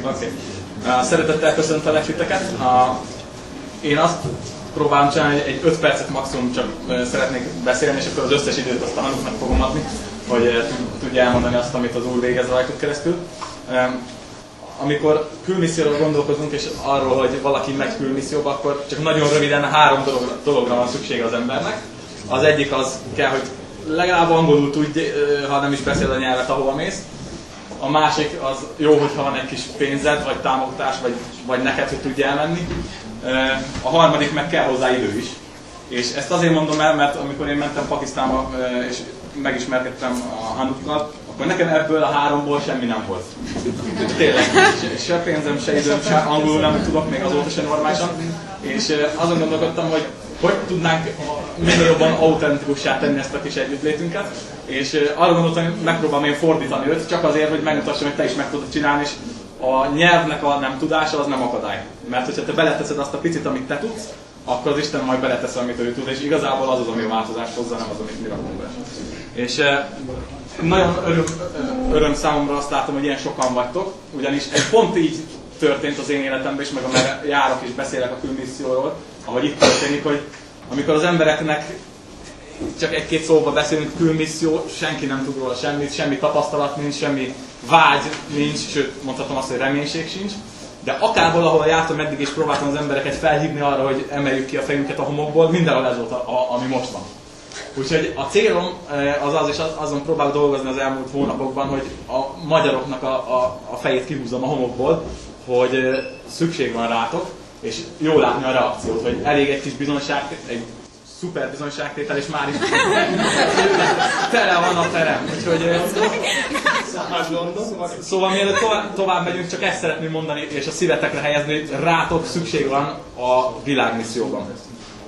Okay. Szeretettel köszöntelek titeket. Én azt próbálom csinálni, hogy egy 5 percet maximum csak szeretnék beszélni, és akkor az összes időt azt a Hanuknak fogom adni, hogy tudja elmondani azt, amit az Úr végez rajtuk keresztül. Amikor külmisszióról gondolkozunk, és arról, hogy valaki megy külmisszióba, akkor csak nagyon röviden 3 dologra van szüksége az embernek. Az egyik az kell, hogy legalább angolul tudj, ha nem is beszél a nyelvet, ahova mész. A másik az jó, hogyha van egy kis pénzed, vagy támogatás, vagy neked, hogy tudj elmenni. A harmadik meg kell hozzá idő is. És ezt azért mondom el, mert amikor én mentem Pakisztánba, és megismerkedtem a Hanukkal, akkor nekem ebből a 3-ból semmi nem volt. Tényleg, se pénzem, se időm, se angolul nem tudok, még azóta se normálisan. És azon gondolkodtam, hogy tudnánk minél jobban autentikussá tenni ezt a kis együttlétünket. És arra gondoltam, hogy megpróbálom én fordítani őt, csak azért, hogy megmutassam, hogy te is meg tudod csinálni, és a nyelvnek a nem tudása az nem akadály. Mert hogyha te beleteszed azt a picit, amit te tudsz, akkor az Isten majd beletesz, amit ő tud, és igazából az az, ami a változást hozza, nem az, amit mi rakunk be. És nagyon öröm számomra azt látom, hogy ilyen sokan vagytok, ugyanis egy pont így történt az én életemben is, meg amerre járok és beszélek a külmisszióról, ahogy itt történik, hogy amikor az embereknek csak egy-két szóba beszélünk, külmisszió, senki nem tud róla semmit, semmi tapasztalat nincs, semmi vágy nincs, sőt mondhatom azt, hogy reménység sincs. De akár valahol jártam eddig és próbáltam az embereket felhívni arra, hogy emeljük ki a fejünket a homokból, mindenhol ez volt, ami most van. Úgyhogy a célom az és azon próbálok dolgozni az elmúlt hónapokban, hogy a magyaroknak a fejét kihúzzam a homokból, hogy szükség van rátok, és jól látni a reakciót, hogy elég egy kis bizonyság, egy szuper bizonyságtétel, és már is tele van a terem. Úgyhogy, szóval mielőtt tovább megyünk, csak ezt szeretném mondani, és a szívetekre helyezni, hogy rátok szükség van a világmisszióban.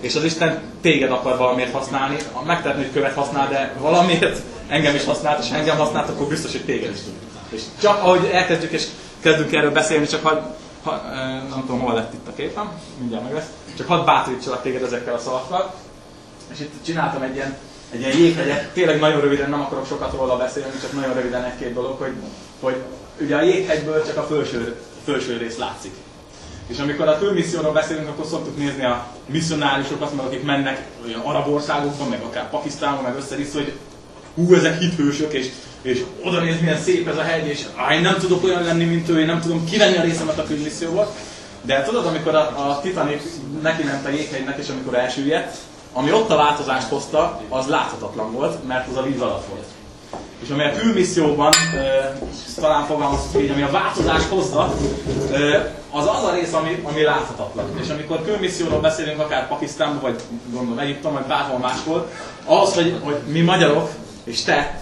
És az Isten téged akar valamiért használni, megtehetni, hogy követ használ, de valamiért engem is használt, és engem használt, akkor biztos, hogy téged is tud. És csak ahogy elkezdjük és kezdünk erről beszélni, csak nem tudom, hol lett itt a képem, mindjárt meg lesz, csak hadd bátorítsalak téged ezekkel a szavakkal. És itt csináltam egy ilyen jéghegyet, tényleg nagyon röviden, nem akarok sokat róla beszélni, csak nagyon röviden 1-2 dolog, hogy ugye a jéghegyből csak a felső rész látszik. És amikor a külmisszióról beszélünk, akkor szoktuk nézni a misszionáriusokat, meg akik mennek olyan arab országokban, meg akár Pakisztánban, meg össze-vissza, hogy hú, ezek hithősök, és oda néz, milyen szép ez a hegy, és én nem tudok olyan lenni, mint ő, én nem tudom kivenni a részemet a külmisszióból. De tudod, amikor a Titanic neki ment a jéghegynek, és amikor elsüllyedt, ami ott a változást hozta, az láthatatlan volt, mert az a víz alatt volt. És ami a külmisszióban, talán fogalmaztuk így, ami a változást hozza, az a rész, ami láthatatlan. És amikor külmisszióról beszélünk, akár Pakisztánban, vagy gondolom Egyiptom, vagy bárhol máshol, ahhoz, hogy mi magyarok, és te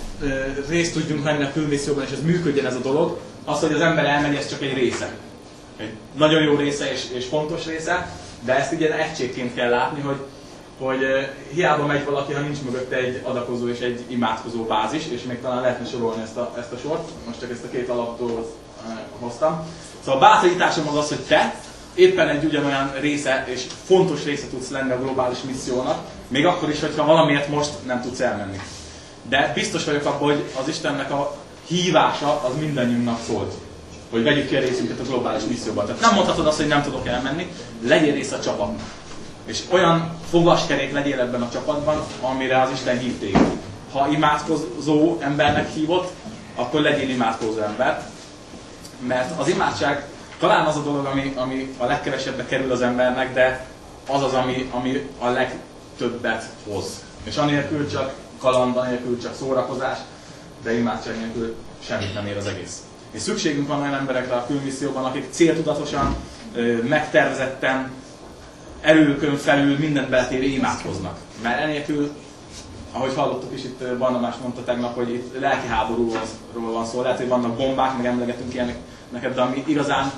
részt tudjunk venni a külmisszióban, és ez működjen ez a dolog, az, hogy az ember elmegy, ez csak egy része. Egy nagyon jó része és fontos része, de ezt ilyen egységként kell látni, hogy hiába megy valaki, ha nincs mögötte egy adakozó és egy imádkozó bázis, és még talán lehetne sorolni ezt a sort, most csak ezt a 2 alapdolgot hoztam. Szóval a bátorításom az, hogy te éppen egy ugyanolyan része és fontos része tudsz lenni a globális missziónak, még akkor is, hogyha valamiért most nem tudsz elmenni. De biztos vagyok abban, hogy az Istennek a hívása az mindannyiunknak szólt, hogy vegyük ki a részünket a globális misszióban. Tehát nem mondhatod azt, hogy nem tudok elmenni, legyél része a csapatnak. És olyan fogaskerék legyél ebben a csapatban, amire az Isten hív téged. Ha imádkozó embernek hívott, akkor legyél imádkozó ember. Mert az imádság talán az a dolog, ami a legkevesebbe kerül az embernek, de az az, ami a legtöbbet hoz. És anélkül csak kaland, anélkül csak szórakozás, de imádság nélkül semmit nem ér az egész. És szükségünk van olyan emberekre a külmisszióban, akik céltudatosan, megtervezetten, erőkön felül mindent beletéve imádkoznak. Mert enélkül, ahogy hallottuk is, itt Barnabás mondta tegnap, hogy itt lelki háborúról van szó. Lehet, hogy vannak bombák, meg emlegetünk ilyeneket, de ami igazán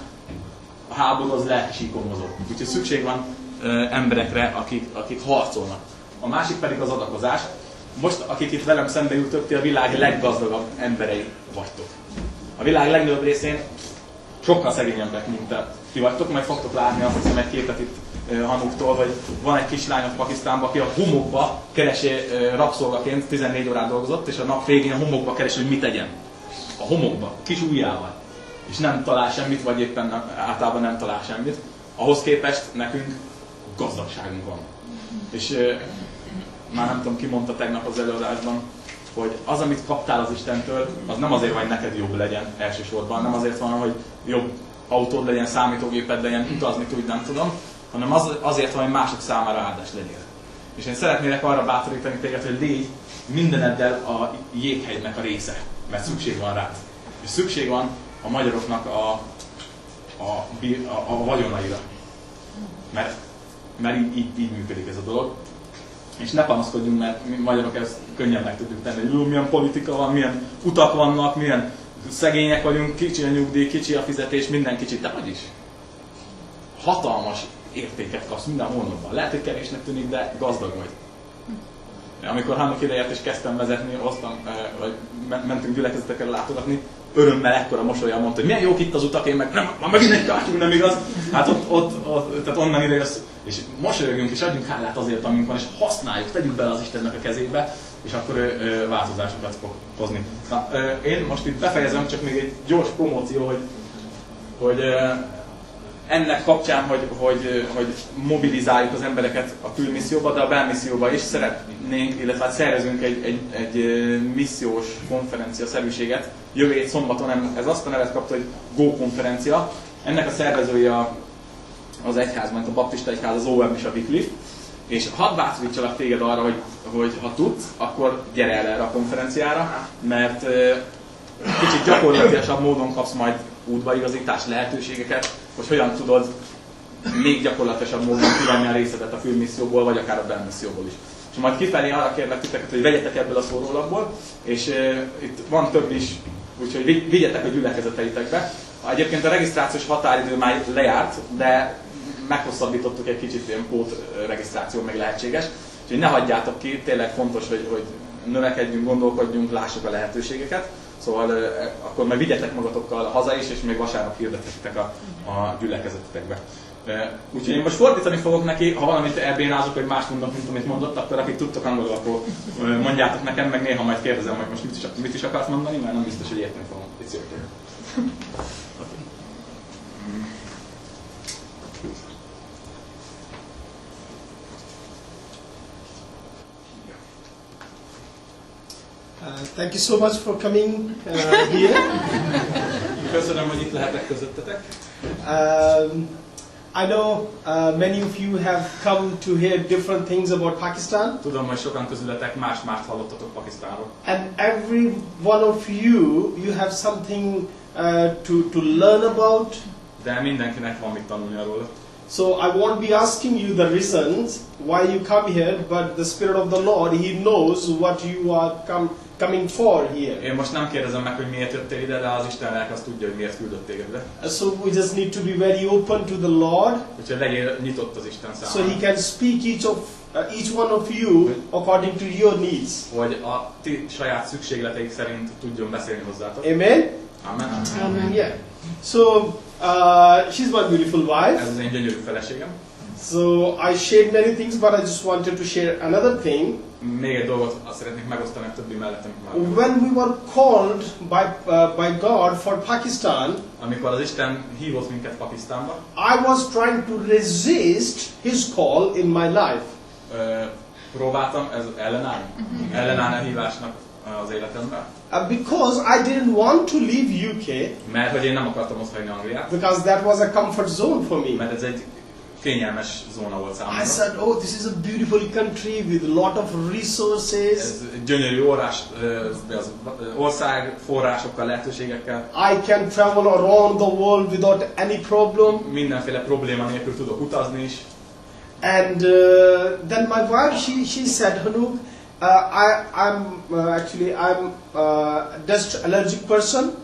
a háború az lelki síkon mozog. Úgyhogy szükség van emberekre, akik harcolnak. A másik pedig az adakozás. Most, akik itt velem szembe ültök, ti a világ leggazdagabb emberei vagytok. A világ legnagyobb részén sokkal szegényebbek, mint ti vagytok, majd fogtok látni azt hiszem egy képet itt Hanuktól, hogy van egy kislány a Pakisztánban, aki a homokba keresi rabszolgaként, 14 órát dolgozott, és a nap végén a homokba keresi, hogy mit tegyen. a homokba, kis ujjával, és nem talál semmit, vagy éppen általában nem talál semmit, ahhoz képest nekünk gazdagságunk van. És már nem tudom, ki mondta tegnap az előadásban, hogy az, amit kaptál az Istentől, az nem azért van, hogy neked jobb legyen elsősorban, nem azért van, hogy jobb autód legyen, számítógéped legyen, utazni tudj, nem tudom, hanem azért van, hogy mások számára áldás legyél. És én szeretnélek arra bátorítani téged, hogy légy mindeneddel a jéghegynek a része, mert szükség van rád. És szükség van a magyaroknak a vagyonaira. Mert így működik ez a dolog. És ne panaszkodjunk, mert mi magyarok ezt könnyen meg tudjuk tenni, hogy milyen politika van, milyen utak vannak, milyen szegények vagyunk, kicsi a nyugdíj, kicsi a fizetés, minden kicsit, de vagyis hatalmas értéket kapsz minden hónapban. Lehet, hogy kevésnek tűnik, de gazdag vagy. Amikor Hannok idejét is kezdtem vezetni, vagy mentünk gyülekezetekre látogatni, örömmel ekkora mosollyal mondta, hogy milyen jók itt az utak, én meg már megint egy kártyú, nem igaz? Hát tehát onnan ide jössz, és mosolyogjunk és adjunk hálát azért, amink van, és használjuk, tegyük bele az Istennek a kezébe, és akkor változásokat fog hozni. Na, én most itt befejezem, csak még egy gyors promóció, hogy ennek kapcsán, hogy mobilizáljuk az embereket a külmisszióba, de a belmisszióba is szeretnénk, illetve hát szervezünk egy missziós konferencia-szerűséget. Jövő hét szombaton ez azt a nevet kapta, hogy Go Konferencia. Ennek a szervezője az egyházban, a Baptista Egyház, az OM és a Wycliffe. És hadd bátorítsalak téged arra, hogy ha tudsz, akkor gyere el erre a konferenciára, mert kicsit gyakorlatilasabb módon kapsz majd útbaigazítás lehetőségeket, hogy hogyan tudod még gyakorlatilasabb módon kivenni a részedet a külmisszióból, vagy akár a belmisszióból is. És majd kifelé arra kérlek titeket, hogy vegyetek ebből a szórólapból, és itt van több is, úgyhogy vigyetek a gyülekezeteitekbe. Egyébként a regisztrációs határidő már lejárt, de meghosszabbítottuk egy kicsit, ilyen pótregisztráció még lehetséges. Úgyhogy ne hagyjátok ki, tényleg fontos, hogy növekedjünk, gondolkodjunk, lássuk a lehetőségeket. Szóval akkor majd vigyetek magatokkal haza is, és még vasárnap hirdethetitek a gyülekezetetekbe. Úgyhogy én most fordítani fogok neki, ha valamit elbénázok, hogy más mondok, mint amit mondott, akkor akik tudtok angolul, akkor mondjátok nekem, meg néha majd kérdezem, hogy most mit is akarsz mondani, mert nem biztos, hogy érteni fogom. It's your turn. Thank you so much for coming here. Köszönöm, hogy itt lehetek közöttetek. I know many of you have come to hear different things about Pakistan. Tudom, hogy sokan közületek más-mást hallottatok Pakisztánról. And every one of you have something to learn about. De mindenkinek van mit tanulni arról. So I won't be asking you the reasons why you come here, but the Spirit of the Lord, He knows what you are coming for here. Én most nem kérdezem meg, hogy miért jöttél ide, de az Isten lelke azt tudja, hogy miért küldött téged ide. So we just need to be very open to the Lord. Úgyhogy legyél nyitott az Isten számára. So He can speak each one of you according to your needs. Hogy a ti saját szükségleteik szerint tudjon beszélni hozzátok. Amen? Amen. Amen. Yeah. So she's my beautiful wife. Ez az én gyönyörű feleségem. So I shared many things, but I just wanted to share another thing. Még egy dolgot azt szeretnék megosztani a többi mellettem. When we were called by God for Pakistan, amikor az Isten hívott minket Pakisztánba, I was trying to resist His call in my life. Próbáltam ellenállni a hívásnak az életemben. Because I didn't want to leave UK. Mert hogy én nem akartam osztani Angliát. Because that was a comfort zone for me. Mert ez egy kényelmes zóna volt számomra. I said, oh, this is a beautiful country with a lot of resources. Ez gyönyörű ország, forrásokkal, lehetőségekkel. I can travel around the world without any problem. Mindenféle probléma nélkül tudok utazni is. And then my wife, she said, Hanuk, I'm a dust allergic person.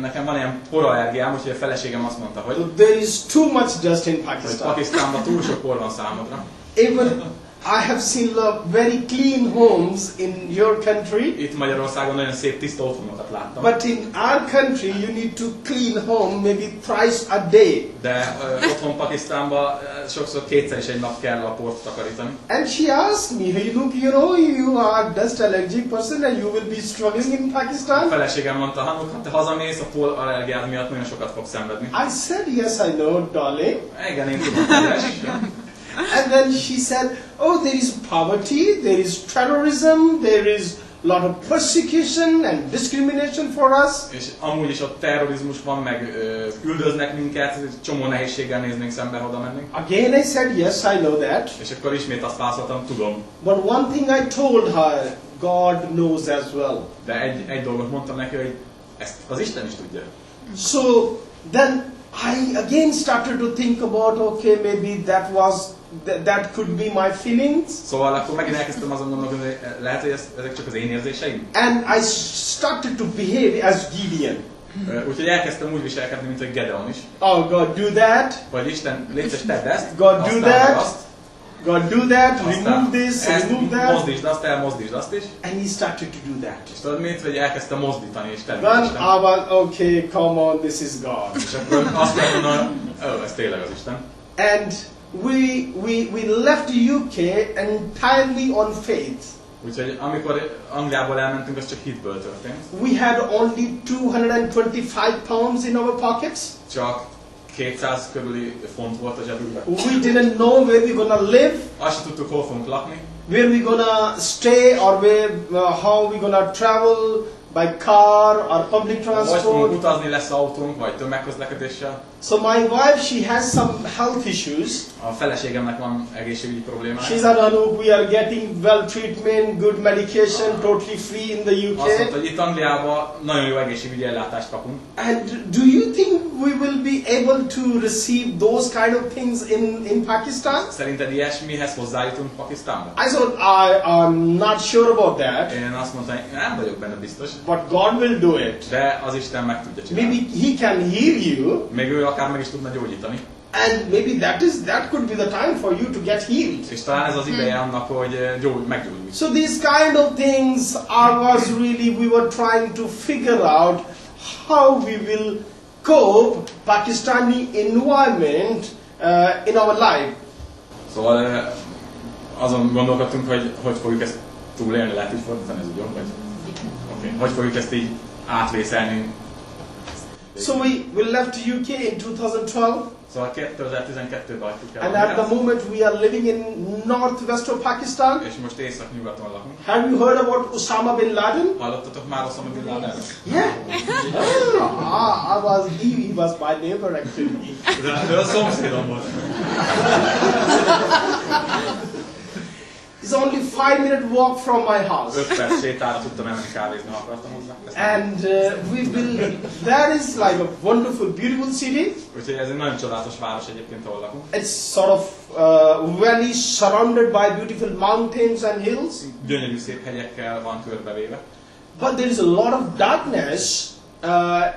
Nekem van ilyen porallergiám, úgyhogy a feleségem azt mondta, hogy there is too much dust in Pakistan. Pakisztánban túl sok por van számodra. I have seen very clean homes in your country. Itt Magyarországon nagyon szép tiszta otthonokat láttam. But in our country, you need to clean home maybe thrice a day. De otthon Pakisztánban sokszor kétszer is egy nap kell a port takarítani. And she asked me, hey, look, you know, you are dust allergic person and you will be struggling in A Pakistan. feleségem mondta, Hanuk, ha te hazamész, a pol allergiád miatt nagyon sokat fogsz szenvedni. I said, yes, I know, darling. Igen, én tudom, kedves. And then she said, oh, there is poverty, there is terrorism, there is a lot of persecution and discrimination for us. És amúgy is ott terrorizmus van, meg üldöznek minket, csomó nehézséggel néznénk szembe, ha oda mennénk. Again I said, yes, I know that. És akkor ismét azt válaszoltam, tudom. But one thing I told her, God knows as well. De egy dolgot mondtam neki, hogy ezt az Isten is tudja. So then I again started to think about, okay, maybe that could be my feelings. Szóval akkor megint elkezdtem azon gondolkodni, hogy lehet, hogy ezek csak az én érzéseim? And I started to behave as Gideon. Úgyhogy elkezdtem úgy viselkedni, mint hogy Gedeon is. Oh, God, do that. Vagy Isten, légy szíves, tedd ezt, God, do that. azt, God, do that. Remove this, remove that. Mozdítsd azt el, mozdítsd azt is. And he started to do that. És tudod mit, hogy elkezdtem mozdítani és tenni. Then I was, okay, come on, this is God. És akkor azt mondom, ez tényleg az Isten. And we left UK entirely on faith. Úgyhogy amikor Angliából elmentünk, az csak hitből történt. We had only 225 pounds in our pockets. Csak 200 körüli font volt a zsebünkben. We didn't know where we're gonna live, Azt sem tudtuk, hol fogunk lakni, where we're gonna stay, or how we're gonna travel by car or public hogy fogunk transport. utazni, lesz autónk, vagy tömegközlekedéssel. So my wife, she has some health issues. A feleségemnek van egészségügyi problémája. She said, Anup, we are getting well treatment, good medication, totally free in the Azt mondta, UK. hogy itt Angliában nagyon jó egészségügyi ellátást kapunk. And do you think we will be able to receive those kind of things in Pakistan? Szerinted ilyesmihez hozzájutunk Pakisztánba? I said, I'm not sure about that, Én azt mondtam, nem vagyok benne biztos, but God will do it. de az Isten meg tudja csinálni. Maybe He can heal you, Még ő akár meg is tudna gyógyítani. and maybe that could be the time for you to get healed. És talán ez az ideje annak, hogy meggyógyulj. So these kind of things we were trying to figure out how we will cope Pakistani environment in our life. Szóval azon gondolkodtunk, hogy fogjuk ezt túlélni, lehet így fordítani, ez úgy jó? Hogy fogjuk ezt így átvészelni. So we left UK in 2012, Szóval 2012-ben hagytuk el. and at the moment we are living in northwest of Pakistan. És most észak-nyugaton lakunk. Have you heard about Osama bin Laden? Hallottatok már Osama bin Ladenről? Yeah. He was my neighbor actually. De a szomszédom volt. It's only 5-minute walk from my house. 5 perc sétára tudtam elmenni kávézni, ha akartam hozzá. And that is like a wonderful, beautiful city. Úgyhogy ez egy nagyon csodálatos város egyébként, ahol lakunk. It's sort of valley surrounded by beautiful mountains and hills. Gyönyörű szép hegyekkel van körbevéve. But there is a lot of darkness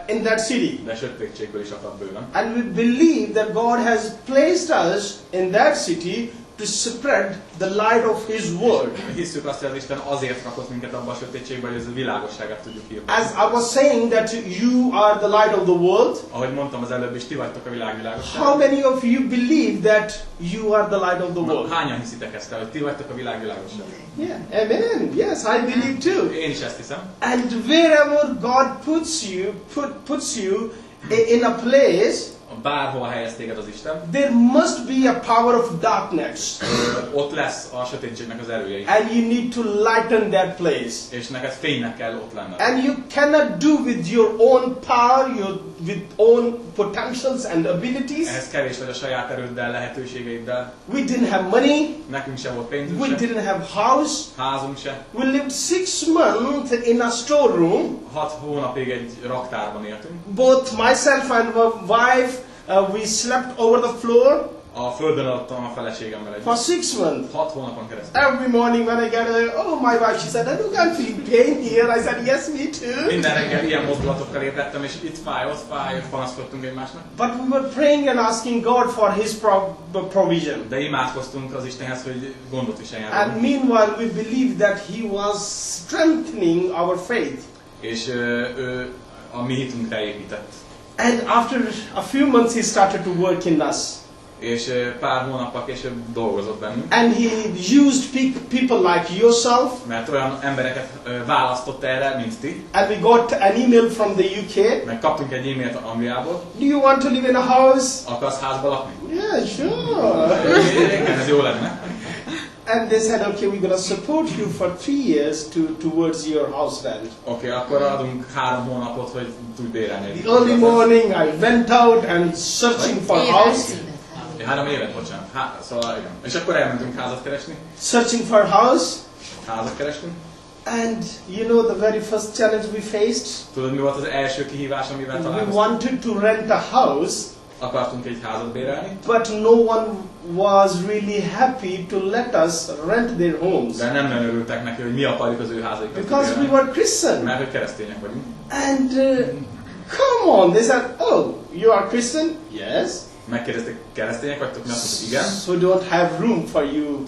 in that city. De sötétségből is akad bőven. And we believe that God has placed us in that city to spread the light of His word. Hisszük azt, hogy az Isten azért rakott minket abba a sötétségbe, hogy ez a világosságát tudjuk írni. As I was saying that you are the light of the world. Ahogy mondtam az előbb is, ti vagytok a világ világossága. How many of you believe that you are the light of the world? Hányan hiszitek ezt el, hogy ti vagytok a világ világossága? Yeah, amen. Yes, I believe too. Én is ezt hiszem. And wherever God puts you in a place, Bárhol helyez téged az Isten, there must be a power of darkness. Ott lesz a sötétségnek az erője. And you need to lighten that place. És neked fénynek kell ott lenned. And you cannot do with your own power, with own potentials and abilities. Ehhez kevés vagy a saját erőddel, lehetőségeiddel. We didn't have money. Nekünk se volt pénzünk We se. didn't have house. Házunk se. We lived 6 months in a storeroom. 6 hónapig egy raktárban éltünk. Both myself and my wife, we slept over the floor. A földön adtam a feleségemmel együtt. For 6 months. 6 hónapon keresztül. Every morning when I get my wife, she said, I can't feel pain here. I said, yes, me too. Minden reggel ilyen mozdulatokkal ébredtem, és itt fáj, ott panaszkodtunk egymásnak. But we were praying and asking God for His provision. De imádkoztunk az Istenhez, hogy gondot viseljen. And meanwhile, we believed that He was strengthening our faith. És ő a mi hitünkre épített. And after a few months, He started to work in us. És pár hónappal később dolgozott bennünk. And He used people like yourself. Mert olyan embereket választott erre, mint ti. And we got an email from the UK. Meg kaptunk egy e-mailt Angliából. Do you want to live in a house? Akarsz házba lakni? Yeah, sure. Igen, ez jó lenne. And they said, okay, we're going to support you for 3 years towards your house rent. Oké, akkor adunk 3 hónapot, hogy tudj bérelni. The early morning I went out and searching for house. 3 évet, bocsánat. Szóval igen. És akkor elmentünk házat keresni. Searching for house. Házat kerestünk. And you know the very first challenge we faced? Tudod, mi volt az első kihívás, amivel We találkoztunk? wanted to rent a house. Akartunk egy házat bérelni. But no one was really happy to let us rent their homes. De nem nagyon örültek neki, hogy mi akarjuk az ő házaikat Because we bérelni. were Christian. Mert hogy keresztények vagyunk. And come on, they said, oh, you are Christian? Yes. Megkérdezték, keresztények vagytok? Mi azt mondtuk, igen. So don't have room for you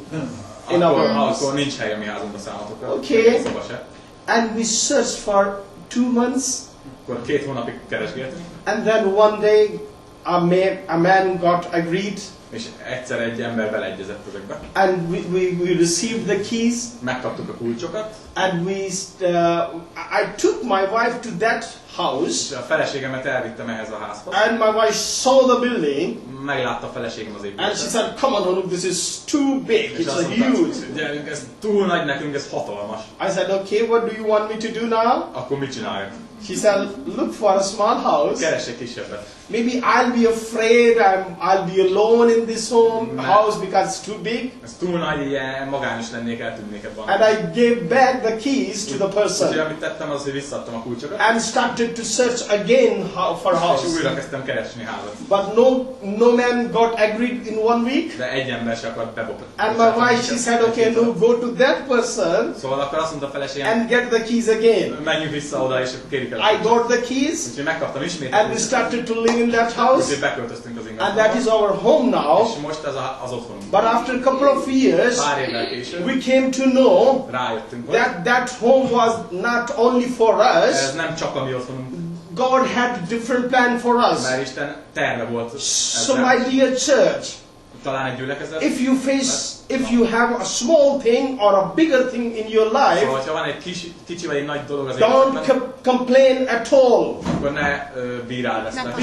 in our house. Akkor nincs hely a mi házunkban számotokra. Okay. Szoba se. And we searched for 2 months. Akkor 2 hónapig keresgéltünk. And then one day a man got agreed. És egyszer egy ember beleegyezett ezekbe. And we received the keys. Megkaptuk a kulcsokat. And I took my wife to that house. A feleségemet elvittem ehhez a házhoz. And my wife saw the building. Meglátta a feleségem az épületet. And she said, come on, look, this is too big. És It's azt mondta, huge. gyerünk, ez túl nagy nekünk, ez hatalmas. I said, okay, what do you want me to do now? Akkor mit csináljak? She said, look for a small house. Keres egy kisebbet. Maybe I'll be afraid I'll be alone in this house because it's too big. Ez túl nagy, ilyen magányos lennék, eltűnnék ebben. And I gave back the keys to the Úgyhogy person. amit tettem, az, hogy visszaadtam a kulcsokat. And started to search again for És house. újra kezdtem keresni házat. But no man got agreed in 1 week. De egy ember se akart bebopni. And my wife, she said, okay, no, go to that person Szóval akkor azt mondta a feleségem, and get the keys again. menjünk vissza oda, és akkor kérjük el. I got the keys. Úgyhogy megkaptam ismét. And we started to live in that house. Úgyhogy beköltöztünk az And that ingatlanba. is our home now. És most ez az otthonunk. But after a couple of years, Pár évvel később we came to know rájöttünk, hogy that home was not only for us. ez nem csak a mi otthonunk, God had different plan for us. mert Isten terve volt So ezzel. my dear church, Talán egy gyülekezet. if you have a small thing or a bigger thing in your life, Szóval, ha van egy kicsi vagy egy nagy dolog az don't életben, complain at all. akkor ne bíráld ezt meg.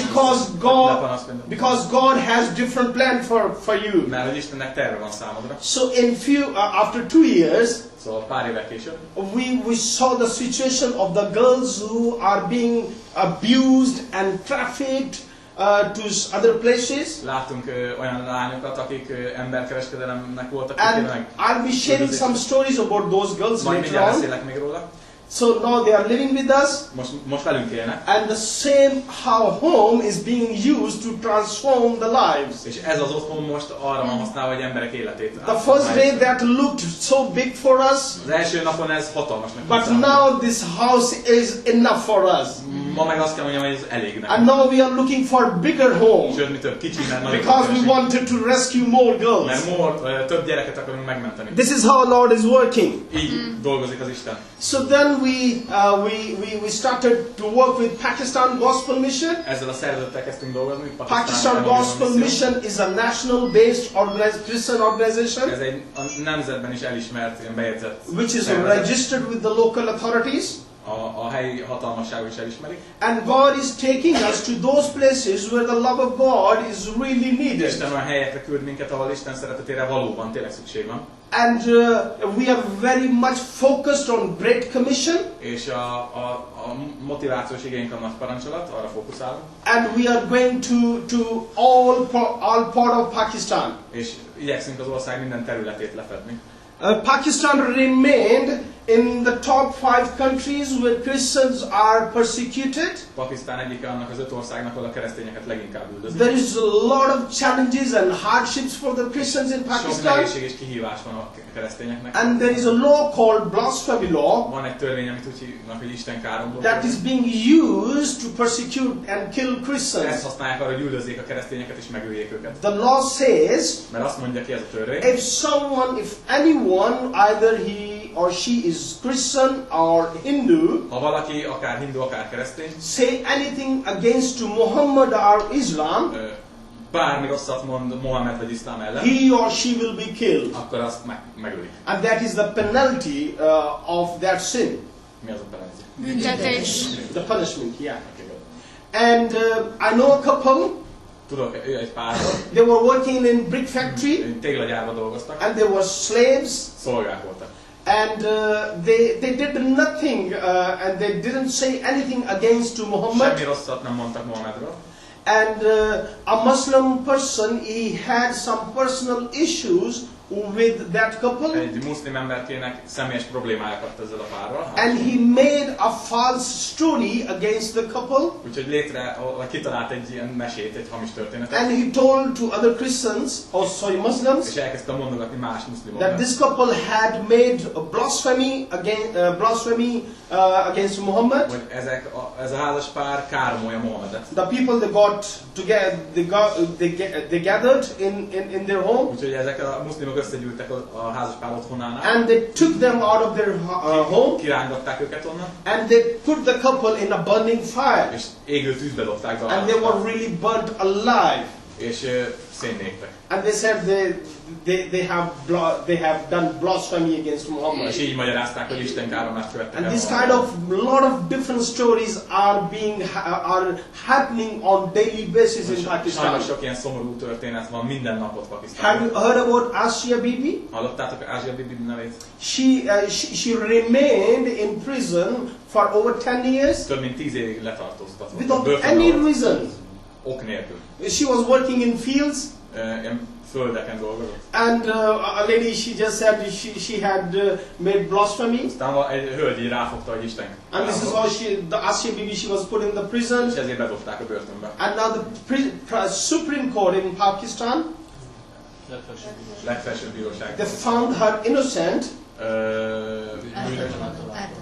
Because God has different plan for you. Mert hogy Istennek terve van számodra. So after 2 years, Szóval pár évvel később we saw the situation of the girls who are being abused and trafficked to other places. láttunk olyan lányokat, akik emberkereskedelemnek voltak And kitéve meg. I'll be sharing some stories about those girls Majd later mindjárt on. beszélek még róla. So now they are living with us. Most velünk élnek. And the same home is being used to transform the lives. És ez az otthon most arra van használva, hogy emberek életét. The first day that looked so big for us. Az első napon ez hatalmasnak. But now this house is enough for us. Ma meg azt kell mondjam, hogy ez elég nekünk. And now we are looking for bigger home. Sőt, mi több kicsi, mert nagyobb. Because we wanted to rescue more girls. Mert több gyereket akarunk megmenteni. This is how Lord is working. Így dolgozik az Isten. So then we started to work with Pakistan Gospel Mission. Ezzel a szervezettel kezdtünk dolgozni. Pakistan Gospel Mission is a national based Christian organization. Ez egy a nemzetben is elismert, ilyen bejegyzett Which is szervezet. registered with the local authorities. A helyi hatalmasságok is elismerik. And God is taking us to those places where the love of God is really needed. Isten olyan helyekre küld minket, ahol Isten szeretetére valóban tényleg szükség van. And we are very much focused on Great Commission. És a motivációs igénk a nagy parancsolat, arra fókuszálunk. And we are going to all part of Pakistan. És igyekszünk az ország minden területét lefedni. Pakistan remained In the top 5 countries where Christians are persecuted, Pakisztán egyike annak az 5 országnak, ahol a keresztényeket leginkább üldözik. there is a lot of challenges and hardships for the Christians in Sok Pakistan. nehézség és kihívás van a keresztényeknek. And there is a law called blasphemy law Van egy törvény, amit úgy hívnak, hogy Isten káromló. that is being used to persecute and kill Ezt Christians. használják arra, hogy üldözzék a keresztényeket és megöljék őket. The law says Mert azt mondja ki ez a törvény, if anyone, either he or she is Christian or Hindu, ha valaki akár hindu, akár keresztény, say anything against to Muhammad or Islam, bármi rosszat mond Mohamed vagy Iszlám ellen, he or she will be killed. akkor azt megölik. And that is the penalty of that sin. Mi az a penalty? Büntetés. The punishment, yeah. And I know a couple, Tudok egy párról, they were working in brick factory téglagyárban dolgoztak, and they were slaves. szolgák voltak. And they did nothing and they didn't say anything against to Muhammad. Semmi rosszat nem mondtak Mohamedről. And a Muslim person, he had some personal issues with that couple. Egy muszlim emberkének személyes problémája ezzel a párral. And he made a false story against the couple. Úgyhogy kitalált egy ilyen mesét, egy hamis történetet. And he told to other Christians, Muslims, És elkezdte mondogatni más that muszlimoknak, this couple had made a blasphemy against Muhammad. hogy ez a házas pár káromolja Mohamedet. The people they got together, they gathered in their home, Úgyhogy ezek a muszlimok összegyűltek a házas pár otthonánál. and they took them out of their home, Kirángatták őket onnan, and they put the couple in a burning fire, és égő tűzbe dobták be a and they were házastárt. really burnt alive. És szénnéktek. And they said they have done blasphemy against Muhammad. És így magyarázták, hogy Isten káromlást követtek And el this Mohamedre. kind of lot of different stories are happening on daily basis in Pakistan. Sajnos sok ilyen szomorú történet van minden napot Have Pakisztánban. you heard about Asia Bibi? Hallottátok Ázsia Bibi nevét? She remained in prison for over 10 years Több mint 10 évig letartóztatva. without Börtönben any volt. reason. Ok nélkül. She was working in fields, Ilyen földeken dolgozott. and a lady, she just said she had made blasphemy. Aztán egy hölgy így ráfogta, hogy Isten And this is káromlott, how the Asia Bibi, she was put in the prison. és ezért bedobták a börtönbe. And now the Supreme Court in Pakistan, Legfelsőbb bíróság. they found her innocent,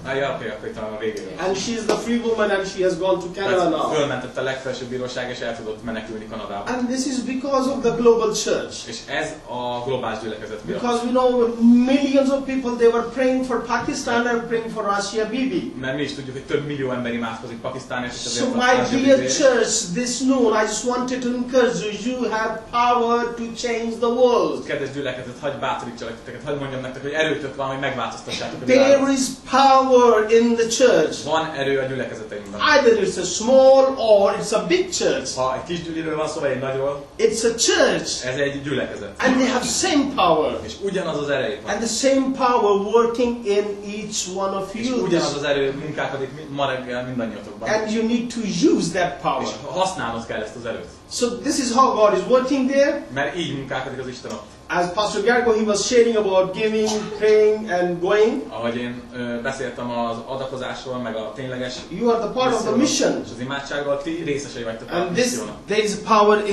Akkor talán a végéről. and she is the free woman, and she has gone to Canada now. Fölmentett a legfelsőbb bíróság, és el tudott menekülni Kanadába. And this is because of the global church. És ez a globális gyülekezet miatt. Because we know millions of people, they were praying for Pakistan and praying for Asia Bibi. Mert mi is tudjuk, hogy több millió ember imádkozik Pakisztánért, és So azért my Ázsia dear Bibiért. church, this noon I just wanted to encourage you. You have power to change the world. Kedves gyülekezet, hagyj bátorítsalak titeket, hagyj mondjam nektek, hogy erőtök van, hogy megváltoztassátok a There világot. is power in the church. Van erő a gyülekezeteimben. Either it's a small or it's a big church. Ha egy kis gyűliről van szó, vagy egy nagyról, It's a church. ez egy gyülekezet. And they have same power. És ugyanaz az erejük van. And the same power working in each one of És you. ugyanaz az erő munkálkodik ma reggel mindannyiatokban. And you need to use that power. És használnod kell ezt az erőt. So this is how God is working there. Mert így munkálkodik az Isten ott. As Pastor Gergő, he was sharing about giving, praying and going. Ahogy én beszéltem az adakozásról, meg a tényleges You are the part of the mission. és az imádságról, ti részesei vagytok a And this, missziónak. there is power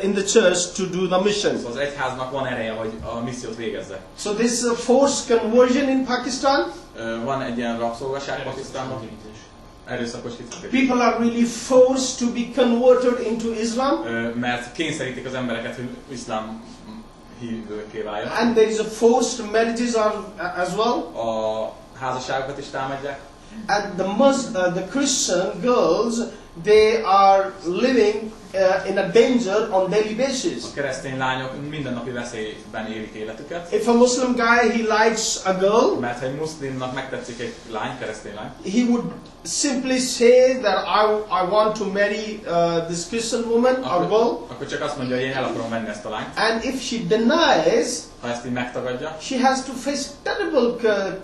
in the church to do the mission. Szóval az egyháznak van ereje, hogy a missziót végezze. So this is a forced conversion in Pakistan. Van egy ilyen rabszolgaság Pakisztánban. Erőszakos kicsités. People are really forced to be converted into Islam. Mert kényszerítik az embereket, hogy iszlám hívőké váljon. And there is a forced marriages as well. A házasságokat is támadják. And the Christian girls, they are living in a danger on daily basis. A keresztény lányok mindennapi veszélyben élik életüket. If a Muslim guy, he likes a girl, Mert ha egy muszlimnak megtetszik egy lány, keresztény lány, he would simply say that I want to marry this Christian woman or girl. akkor csak azt mondja, hogy én el akarom venni ezt a lányt. And if she denies, Ha ezt így megtagadja, she has to face terrible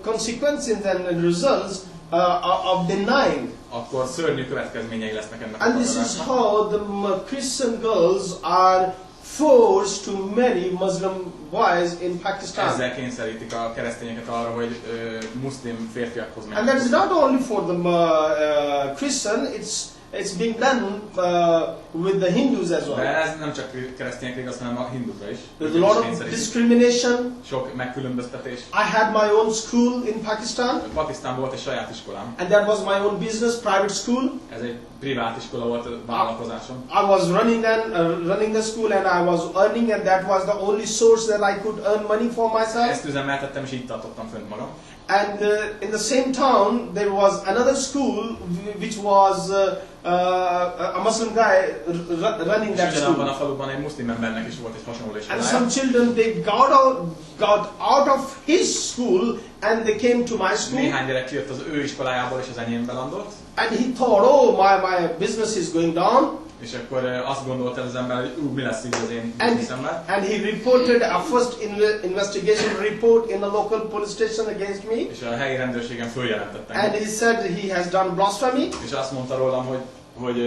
consequences and results of denying. akkor szörnyű következményei lesznek ennek a And this is tagadásnak. how the Christian girls are forced to many Muslim boys in Pakistan. Ezzel kényszerítik a keresztényeket arra, hogy muszlim férfiakhoz And that is menjenek. not only for the Christian, it's being done with the Hindus as De well. ez nem csak keresztényekre igaz, hanem a hindukra is. There's a lot of discrimination. Sok megkülönböztetés. I had my own school in Pakistan, Pakisztánban volt egy saját iskolám. and that was my own business, private school. Ez egy privát iskola volt, vállalkozásom. I was running the school, and I was earning, and that was the only source that I could earn money for myself. Ezt üzemeltettem, és így tartottam fönt magam. And in the same town, there was another school which was a Muslim guy running that És ugyanabban school. a faluban egy muszlim embernek is volt egy hasonló And iskolája. some children, they got out of his school and they came to my school. Néhány gyerek kijött az ő iskolájából, és az enyémbe landolt. And he thought, oh, my business is going down. És akkor azt gondolta az ember, hogy mi lesz így az én bizniszemmel. And he reported a first investigation report in the local police station against me. És a helyi rendőrségen följelentette And engem. he said he has done blasphemy. És azt mondta rólam, hogy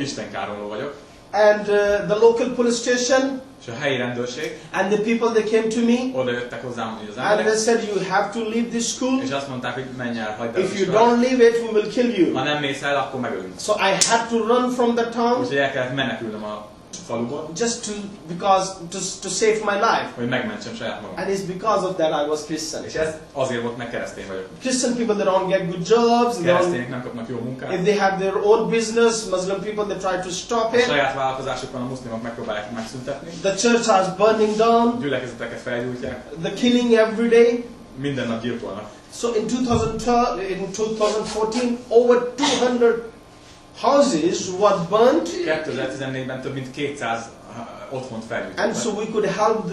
istenkáromló vagyok. And the local police station És a helyi rendőrség and the people, they came to me. oda jöttek hozzám, hogy az And they emberek. said, you have to leave this school. És azt mondták, hogy menj el, hagyd el az If you iskolát. don't leave it, we will kill you. Ha nem mész el, akkor megölünk. So I had to run from the town Úgyhogy el kellett menekülnöm a faluból, just to save my life. hogy megmentsem saját magam. And it's because of that I was Christian. És ez azért volt, mert keresztény vagyok. Christian people, they don't get good jobs. They don't, Keresztények nem kapnak jó munkát. if they have their own business, Muslim people, they try to stop A it. saját vállalkozásukon a muszlimok megpróbálják megszüntetni. The church is burning down. Gyülekezeteket felgyújtják. The killing every day. Minden nap gyilkolnak. So in 2014, over 200 houses were burnt. 2014-ben több mint 200 otthont And so felgyújtottak. we could help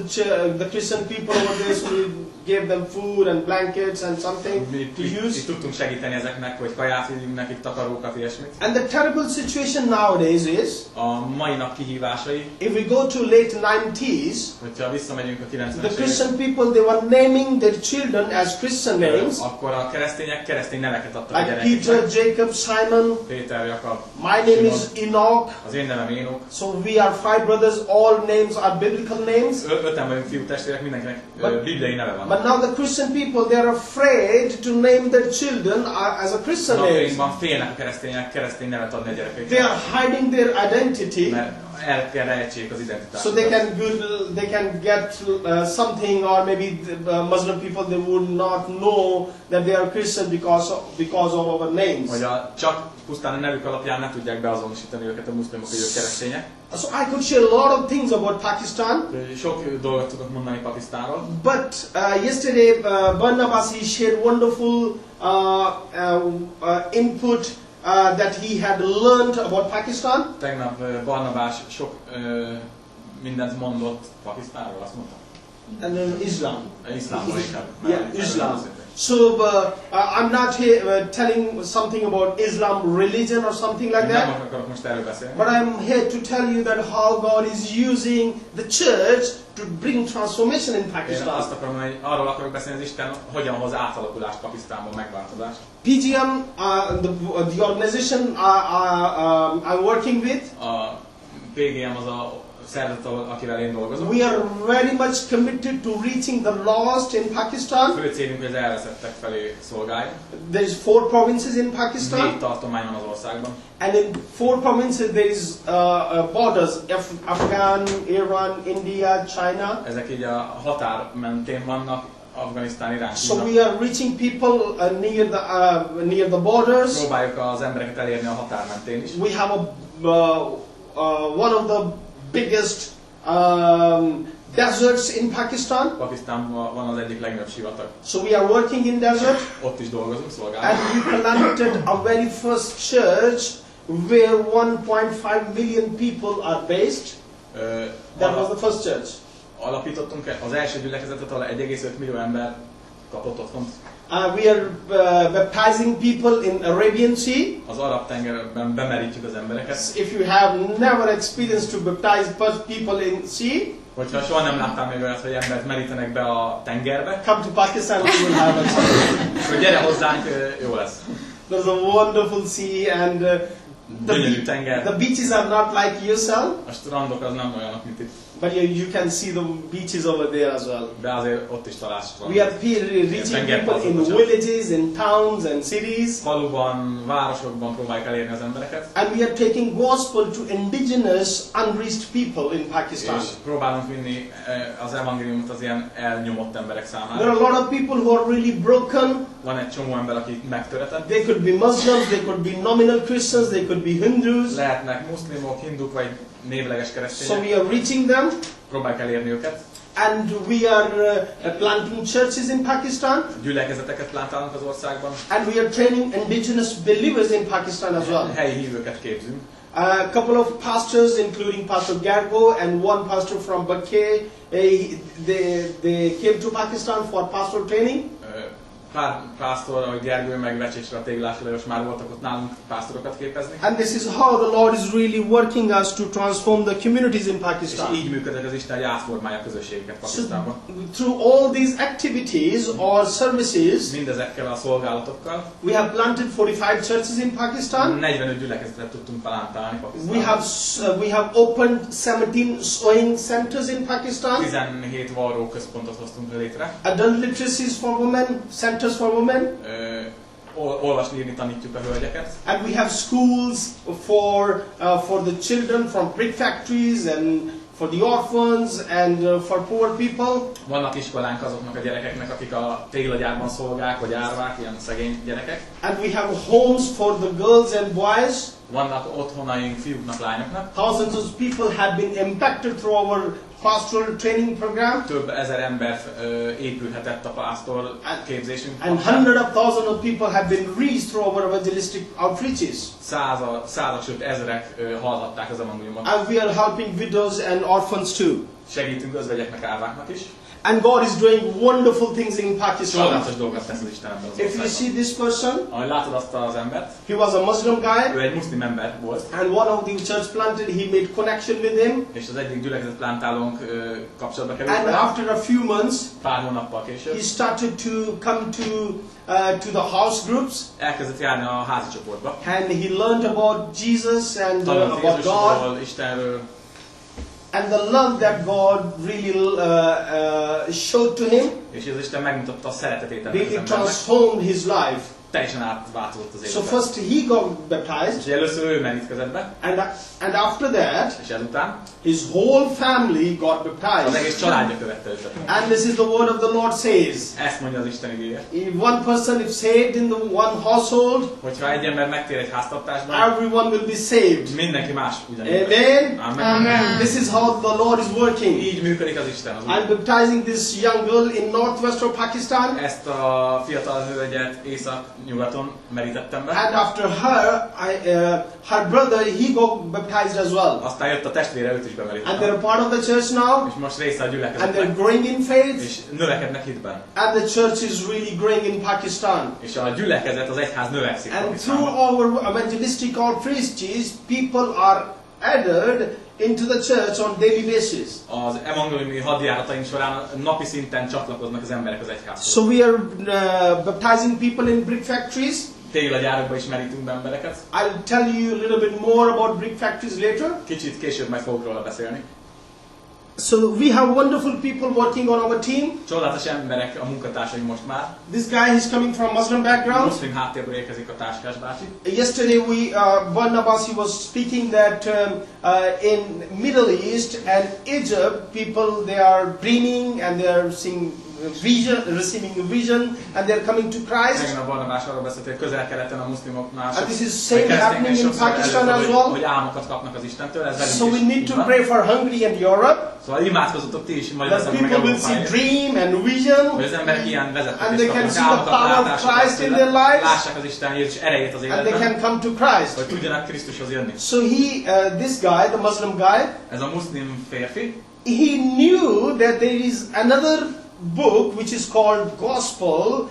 the Christian people over there, so we gave them food and blankets and something to use. Itt tudtunk segíteni ezeknek, hogy kaját vigyünk nekik, takarókat, ilyesmit. And the terrible situation nowadays is, A mai nap kihívásai, if we go to late 90s, hogyha visszamegyünk a the 90-es Christian people, they were naming their children as Christian names, akkor a keresztények keresztény neveket adtak a like Peter, gyerekeknek. Jacob, Simon. Péter, Jakab, My name is Enoch. az én nevem Énok. So we are 5 brothers, all names are biblical names. Öten vagyunk fiú testvérek, mindenkinek bibliai neve van. But now the Christian people, they are afraid to name their children as a Christian name. Napjainkban félnek a keresztények keresztény nevet adni a They gyerekeiknek, are hiding their identity, mert el kell rejtsék az so identitásukat. they can get something, or maybe the Muslim people, they would not know that they are Christian because of our names. Hogy csak pusztán a nevük alapján ne tudják beazonosítani őket a muszlimok, hogy ők keresztények. So I could share a lot of things about Pakistan, Sok dolgot tudok mondani Pakisztánról. but yesterday Barnabas, he shared wonderful input that he had learned about Pakistan. Tegnap Barnabás sok mindent mondott Pakisztánról, azt mondta. And then Islam. Iszlámról inkább. Yeah, Islam. So I'm not here telling something about Islam religion or something like Nem that, akarok most erről beszélni. but I'm here to tell you that how God is using the church to bring transformation in Én Pakistan. azt akarom, hogy arról akarok beszélni, hogy Isten hogyan hoz átalakulást Pakisztánban, megváltozást. PGM, the organization I'm working with, A PGM az a szervezet, akivel én dolgozom. we are very much committed to reaching the lost in Pakistan. Fő célunk, hogy az elveszettek felé szolgálj. There is 4 provinces in 4 Pakistan, tartomány van az országban. and in 4 provinces there is borders: Afghan, Iran, India, China. Ezek így a határ mentén vannak, Afganisztán, Irán, So Kína. we are reaching people near the borders. Próbáljuk az embereket elérni a határ mentén is. We have one of the biggest deserts in Pakistan. Pakisztánban van az egyik legnagyobb sivatag. So we are working in desert, Ott is dolgozunk, and szolgálunk. we planted a very first church where 1.5 million people are based. That was the first church. Alapítottunk az első gyülekezetet, ahol 1,5 millió ember kapott otthont. We are baptizing people in Arabian Sea. Az Arab-tengerben bemerítjük az embereket. If you have never experienced to baptize people in sea, Hogyha soha nem láttál még olyat, hogy embert merítenek be a tengerbe, come to Pakistan, you will have it. akkor gyere hozzánk, jó lesz. There's a wonderful sea, and Gyönyörű tenger. the beaches are not like yourself. A strandok az nem olyanok, mint itt. But you can see the beaches over there as well. De azért ott is találsz van. We are reaching people in villages, in towns and cities. Faluban, városokban próbáljuk elérni az embereket. And we are taking gospel to indigenous, unreached people in Pakistan. És próbálunk vinni az evangéliumot az ilyen elnyomott emberek számára. There are a lot of people who are really broken. Van egy csomó ember, aki megtöretett. They could be Muslims, they could be nominal Christians, they could be Hindus. Lehetnek muszlimok, hinduk vagy névleges keresztények. So we are reaching them. Próbáljuk elérni őket. And we are planting churches in Pakistan. Gyülekezeteket plantálunk az országban. And we are training indigenous believers in Pakistan as well. Helyi hívőket képzünk. A couple of pastors, including Pastor Gergő and one pastor from Bakke, they came to Pakistan for pastoral training. Pár pásztor, ahogy Gergő meg Vecsésre a Téglás Lajos már voltak ott nálunk pásztorokat képezni. And this is how the Lord is really working us to transform the communities in Pakistan. És így működik az Isten, hogy átformálja a közösségeket Pakisztánban. So, through all these activities or services, mindezekkel a szolgálatokkal, we have planted 45 churches in Pakistan. 45 gyülekezetet tudtunk plantálni Pakisztánban. We have opened 17 sewing centers in Pakistan. 17 varró központot hoztunk létre. Adult literacies for women, centers for women. Olvasni, írni tanítjuk a hölgyeket. And we have schools for the children from brick factories and for the orphans and for poor people. Vannak iskolánk azoknak a gyerekeknek, akik a téglagyárban szolgák vagy árvák, ilyen szegény gyerekek. And we have homes for the girls and boys. Vannak otthonaink fiúknak, lányoknak. Thousands of people have been impacted through our pastoral training program. Több ezer ember épülhetett a pásztor képzésünk. And hundreds of thousands of people have been reached through our evangelistic outreaches. Százak, sőt ezrek hallhatták az evangéliumot. And we are helping widows and orphans too. Segítünk özvegyeknek, árváknak is. And God is doing wonderful things in Pakistan. Csodálatos dolgokat tesz az Isten ebben az If you see országban. this person, Ahogy látod azt az embert, he was a Muslim guy. ő egy muszlim ember volt. And one of the church planted, he made connection with him. És az egyik gyülekezet plantálónk kapcsolatba került. And after a few months, pár hónappal később, he started to come to the house groups. elkezdett járni a házi csoportba. And he learned about Jesus and Tanult about Jézusról, God. Istenről. And the love that God really showed to him És az Isten megmutatta a szeretetét ennek az really embernek. transformed his life. Teljesen átváltozott az So életben. first he got baptized, És először ő merítkezett be, and after that, és ezután his whole family got az baptized. egész családja követte őt. And this is the word of the Lord says. Ezt mondja az Isten igéje. If one person is saved in the one household, Hogyha egy ember megtér egy háztartásban, everyone will be saved. mindenki más ugyanígy. Amen? Amen. This is how the Lord is working. Így működik az Isten. I'm baptizing this young girl in northwest of Pakistan. Ezt a fiatal hölgyet észak-nyugaton merítettem be. And after her, her brother, he got baptized as well. Aztán jött a testvére, őt is And they're bemerítettem. a part of the church now. És most része a And they're gyülekezetnek. growing in faith. És növekednek hitben. And the church is really growing in Pakistan. És a gyülekezet, az egyház növekszik And through Pakisztánban. our evangelistic outreaches, people are added into the church on daily basis. Az evangéliumi hadjárataink során napi szinten csatlakoznak az emberek az egyházhoz. So we are baptizing people in brick factories. Téglagyárakba is merítünk be embereket. I'll tell you a little bit more about brick factories later. Kicsit később majd fogok róla beszélni. So we have wonderful people working on our team. Csodálatos emberek a munkatársaink most már. This guy is coming from Muslim background. Muszlim háttérből érkezik a Táskás bácsi. Yesterday Barnabas, he was speaking that in Middle East and Egypt, people, they are dreaming and they are seeing vision, receiving a vision, and they are coming to Christ. Megint a Barnabás arról beszélt, hogy közel-keleten a muszlimoknál And this is same happening in Pakistan as well. hogy álmokat kapnak az Istentől. Ez velünk So we is need így to van. pray for Hungary and Europe. Szóval imádkozzatok ti is, majd That people will see dream and vision. hogy az emberek ilyen And vezetőket they can kapnak, see the álmokat, power of látásokat, Christ in their lives. lássák az Isten Jézus erejét az And they életben, can come to Christ. hogy tudjanak Krisztushoz jönni. So this guy, the Muslim guy, Ez a muszlim férfi, he knew that there is another book which is called Gospel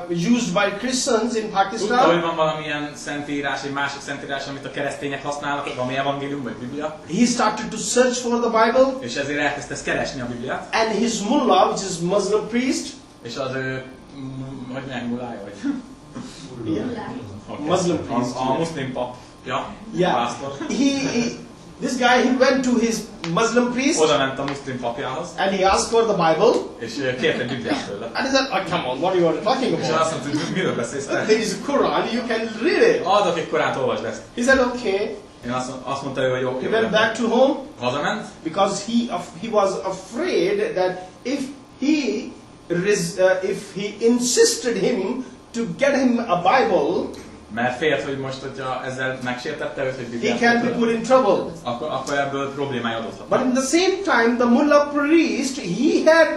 used by Christians in tudta, hogy Pakistan. van valamilyen szentírás, egy másik szentírás, amit a keresztények használnak, valami evangélium vagy Biblia, He started to search for the Bible, és ezért elkezdte ezt keresni a Bibliát, and his mullah, which is Muslim priest, és az ő, hogy milyen mulája vagy? yeah, Okay. Muslim priest. A muszlim pap. Ja, Yeah, pásztor. This guy, he went to his Muslim priest Oda ment a muszlim papjához, and he asked for the Bible. és kért egy Bibliát tőle. And he said, oh, come on, what are you talking És about? azt mondta, hogy miről beszélsz? There is a Quran, you can read it. Adok egy Koránt, olvasd ezt. He said, okay. Én azt mondta ő, hogy jó. He went back to home Hazament, because he was afraid that if he insisted him to get him a Bible, mert félt, hogy most, hogyha ezzel megsértette őt, hogy he Bibliát can be tőle, put in trouble. akkor ebből problémája adódhat. But in the same time, the mullah priest, he had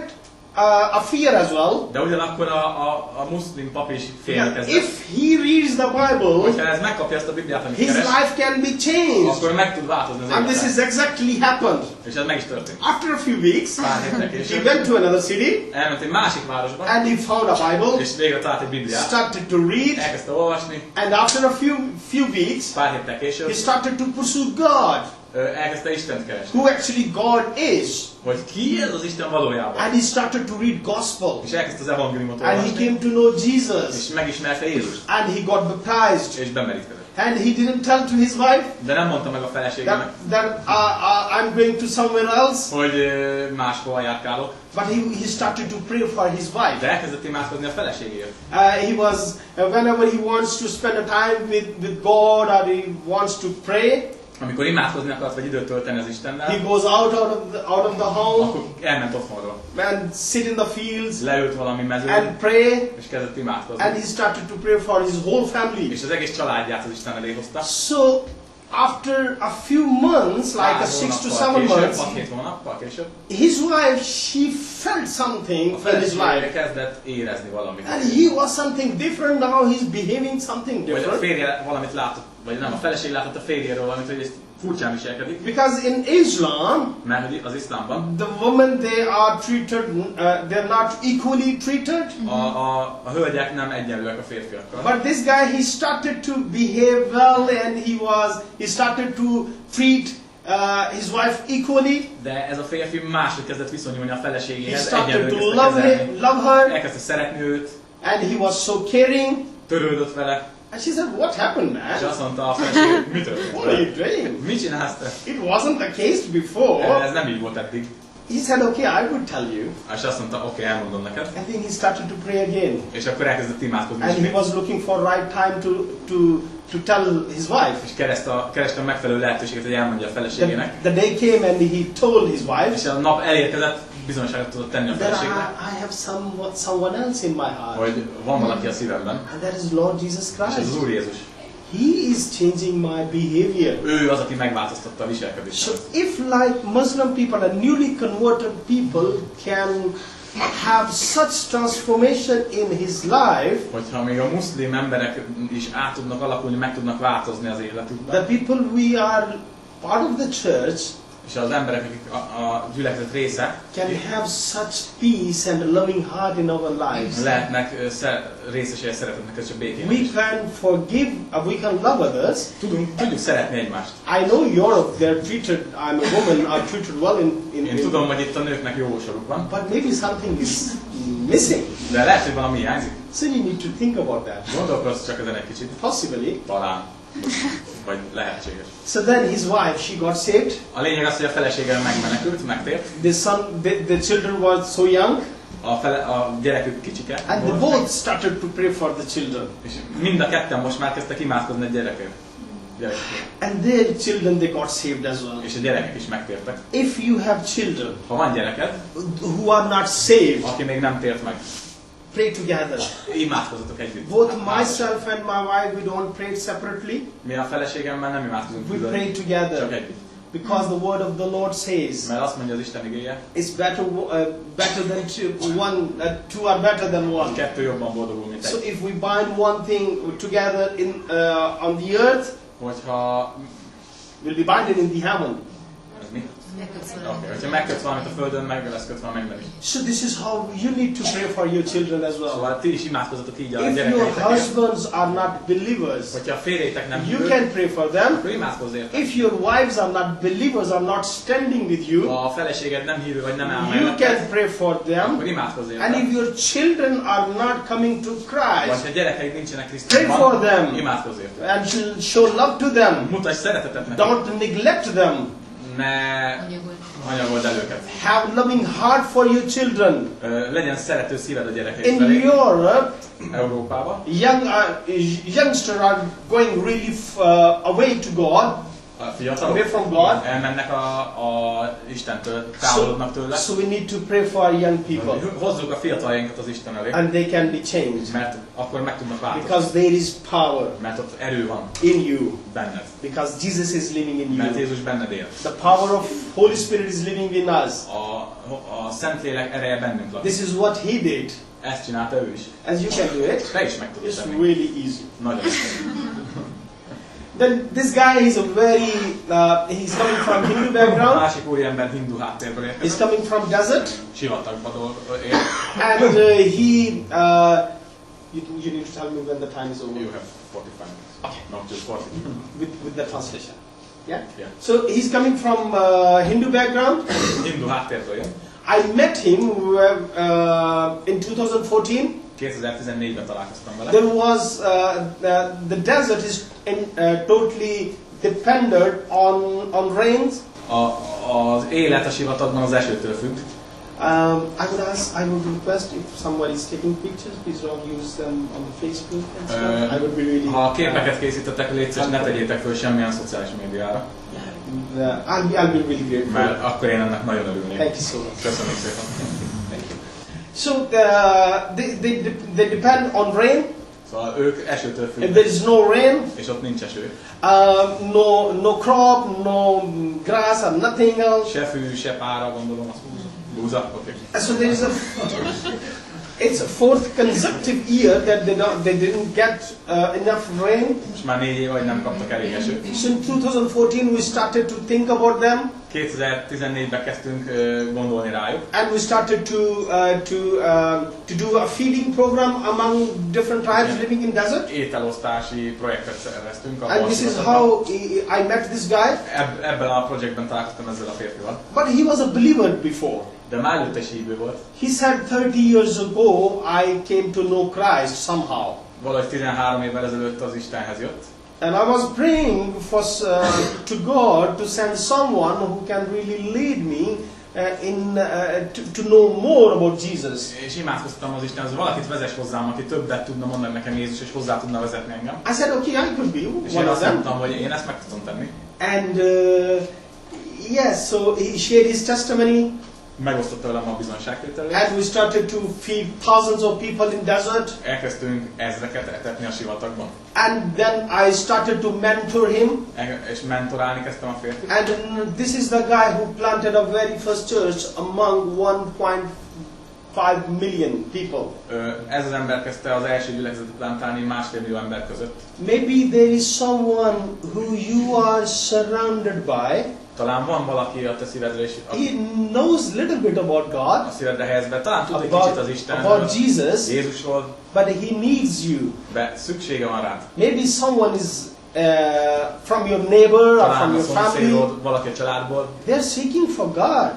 a fear as well. De ugyanakkor a muszlim pap is félrekezdett. If he reads the Bible, Hogyha ez megkapja ezt a Bibliát, amit his keres, life can be changed. akkor meg tud változni az And this élete. is exactly happened. És ez meg is történt. After a few weeks, Pár héttel he később went to another city elment egy másik városba, and he found a Bible, és végre talált egy Bibliát. started to read, Elkezdte olvasni, and after a few weeks, pár héttel később he started to pursue God, elkezdte Istent keresni. who actually God is. Hogy ki ez az Isten valójában? And he started to read Gospel. És elkezdte az evangéliumot And he olvasni, came to know Jesus. és megismerte Jézust, And he got baptized. és bemerítkezett. And he didn't tell to his wife De nem mondta meg a feleségének, that I'm going to somewhere else. hogy máshol járkálok, But he started to pray for his wife. de elkezdett imádkozni a feleségéért. He was, whenever he wants to spend a time with God or he wants to pray, Amikor imádkozni akart, vagy időt tölteni az he Istennel, goes out of the home akkor elment otthonról. and sit in the fields Leült valami mezőn, and pray. és kezdett imádkozni. And he started to pray for his whole family. És az egész családját az Isten elé hozta. So after a few months, like 6 to 7 months, 6-7 hónappal később, his wife, she felt something a in his life. felesége kezdett érezni valamit. And he was something different, now he's behaving something Vagy a different. férje valamit látott, vagy nem, a feleség látott a férjéről valamit, hogy ez furcsán viselkedik. Because in Islam, Mert hogy az iszlámban the women, they are treated, they're not equally treated. a hölgyek nem egyenlőek a férfiakkal. But this guy, he started to behave well and he started to treat his wife equally. De ez a férfi máshogy kezdett viszonyulni a He feleségéhez, started to egyenlően love kezelni. her, Elkezdte szeretni őt, and he was so caring. törődött vele, And she said, what happened, és man? azt mondta a feleség, mit What are you történt? doing? Mit csinálsz te? It wasn't the case before. Ez nem így volt eddig. He said, okay, I will tell you. És azt mondta, oké, elmondom neked. And then he started to pray again. És akkor elkezdett imádkozni And he ismét. was looking for right time to tell his wife. És kereste a megfelelő lehetőséget, hogy elmondja a feleségének. The day came and he told his wife És a nap elérkezett, bizonyságot tudott tenni a that feleségnek, I have someone else in my heart. hogy van valaki a szívemben, And that is Lord Jesus és ez az Christ. Úr Jézus. He is changing my behavior. Ő az, aki megváltoztatta a So viselkedést. if like Muslim people and newly converted people can have such transformation in his life, Hogyha még a muszlim emberek is át tudnak alakulni, meg tudnak változni az the életükben, people we are part of the church és az emberek, akik a gyülekezet része, can have such peace and a loving heart in our lives. lehetnek részesei a szeretetnek és a békén. We can forgive, we can love others. Tudjuk szeretni egymást. I know Europe, they're treated, I'm a woman, are treated well Én tudom, hogy itt a nőknek jó soruk van, but maybe something is missing. de lehet, hogy valami hiányzik. So you need to think about that. Gondolkozz csak ezen egy kicsit. Possibly. Talán. Vagy lehetséges. So then his wife, she got saved. A lényeg az, hogy a felesége megmenekült, megtért. The children were so young, A gyerekük kicsike. and they both started to pray for the children. És mind a ketten most már kezdtek imádkozni a gyerekért. And their children, they got saved as well. És a gyerekek is megtértek. If you have children Ha van gyereked, who are not saved, aki még nem tért meg, pray together. imádkozzatok együtt. Both myself and my wife, we don't pray separately. Mi a feleségemmel nem imádkozunk We külön, pray csak together. együtt. Because the word of the Lord says, Mert azt mondja az Isten igéje, it's better than two are better than one. kettő jobban boldogul, mint So egy. if we bind one thing together on the earth, Hogyha... will be binded in the heaven. Ez mi? Okay. Ha megkötsz valamit a földön, meg lesz kötve a mennyben is. So this is how you need to pray for your children as well. Szóval ti is imádkozzatok így a If your gyerekeitekért. husbands are not believers, Hogyha a férjétek nem you hívők, can pray for them. akkor imádkozz érte. If your wives are not believers, are not standing with you, Ha a feleséged nem hívő vagy nem áll you melletted, can pray for them. akkor imádkozz érte. And if your children are not coming to Vagy Christ, ha gyerekeid nincsenek pray for Krisztusban, them imádkozz érte. and show love to them. Mutasd szeretetet nekik. Don't neglect them. Ne hanyagold el őket. Have loving heart for your children. Legyen szerető szíved a gyerekeid In felé. Europe, Európában. youngsters are going really away to God, A fiatalok away from God. elmennek a Istentől, távolodnak tőle. So we need to pray for young people, Hozzuk a fiataljainkat az Isten elé, and they can be changed mert akkor meg tudnak változni. because there is power Mert ott erő van in you, benned. because Jesus is living in Mert you. Jézus benned él. The power of Holy Spirit is living in us. A Szentlélek ereje bennünk lakik. This is what He did, Ezt csinálta ő is. and you can do it. Te is meg tudod It's tenni. really easy. Nagyon egyszerű. Then this guy is a very, he's coming from Hindu A background. másik úriember hindu háttérből He's érkezik. coming from desert, Sivatagban él. and you need to tell me when the time is over You have 45 minutes. Okay. Not just 40. with the translation. Yeah. Yeah. So he's coming from Hindu background. Hindu háttérből jön. I met him in 2014. 2014-ben találkoztam vele. There was the desert is totally dependent on rains. Az élet a sivatagban az esőtől függ. I would request if somebody is taking pictures, please don't use them on the Facebook and stuff. I would be really. Ha képeket készítettek, légy szíves, ne tegyétek föl semmilyen szociális médiára. I'll be really grateful. Mert akkor én ennek nagyon örülnék. Thank you so much. Köszönöm szépen. Thank you. So they depend on rain. Szóval ők esőtől If függnek, there is no rain, és ott nincs eső. no crop, no grass, and nothing else. Se fű, se pára, gondolom, az búza. Okay. So there is it's a fourth consecutive year that they didn't get enough rain. Most már 4 év, hogy nem kaptak elég esőt. So in 2014 we started to think about them. 2014-ben kezdtünk gondolni rájuk. And we started to do a feeding program among different tribes living in desert. Ételosztási projektet szerveztünk. And this is how I met this guy. Ebben a projektben találkoztam ezzel a férfival. But he was a believer before. De már előtte is hívő volt. He said 30 years ago I came to know Christ somehow. Valahogy 13 évvel ezelőtt az Istenhez jött. And I was praying to God to send someone who can really lead me to know more about Jesus. És imádkoztam az Istenhez, hogy valakit vezess hozzám, aki többet tudna mondani nekem Jézus, és hozzá tudna vezetni engem. I said, okay, I could be És one én of azt them. mondtam, hogy én ezt meg tudom tenni. And yes, so he shared his testimony. Megosztotta velem a bizonyságtételét. And we started to feed thousands of people in desert. Elkezdtünk ezreket etetni a sivatagban. And then I started to mentor him. És mentorálni kezdtem a férfit. And this is the guy who planted a very first church among 1.5 million people. Ez az ember kezdte az első gyülekezetet plantálni 1,5 millió ember között. Maybe there is someone who you are surrounded by. Talán van valaki a te szívedre is, He knows a little bit about God, a szívedre helyezve. Talán tud egy kicsit az Istenről, about Jesus, Jézusról, but he needs you. de szüksége van rád. Maybe someone is from your neighbor or Talán from a your family. szomszédod, valaki a családból. They're seeking for God.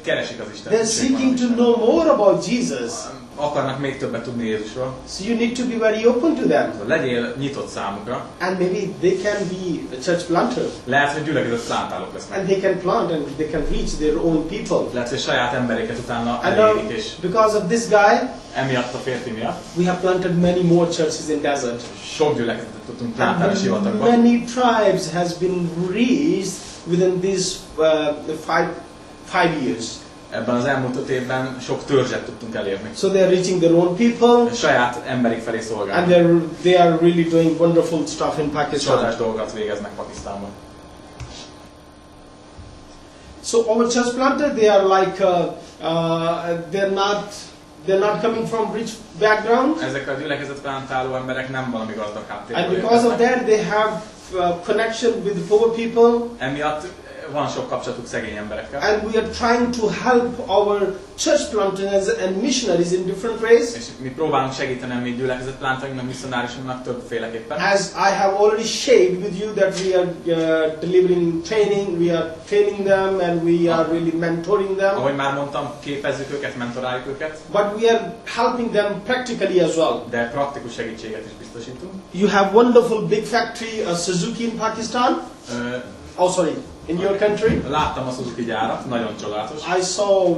Keresik az Istent. They're seeking to know more about Jesus. Akarnak még többet tudni Jézusról. So you need to be very open to them. Legyél nyitott számukra. And maybe they can be a church planter. Lehet, hogy gyülekezet plántálók lesznek. And they can plant and they can reach their own people. Lehet, hogy saját embereket utána And elérik, és because of this guy, emiatt a férfi miatt we have planted many more churches in desert. sok gyülekezetet tudtunk plántálni a And sivatagban. many tribes has been reached within these 5 years. Ebben az elmúlt 5 évben sok törzset tudtunk elérni. So they are reaching their own people. Saját emberek felé And szolgálnak. they are really doing wonderful stuff in Pakistan. Csodás dolgokat végeznek Pakisztánban. So our church planter, they are like they're not coming from rich background, Ezek a gyülekezet plántáló emberek nem valami gazdag and háttérből because of érkeznek. that, they have connection with the poor people. Emiatt van sok kapcsolatuk szegény emberekkel. And we are trying to help our church planters and missionaries in different ways. És mi próbálunk segíteni a mi gyülekezetplántainknak, misszionáriusoknak többféleképpen. As I have already shared with you that we are delivering training, we are training them and we are really mentoring them. Ahogy már mondtam, képezzük őket, mentoráljuk őket. But we are helping them practically as well. De praktikus segítséget is biztosítunk. You have wonderful big factory, Suzuki in Pakistan. In your country. Láttam a Suzuki gyárat, nagyon csodálatos. I saw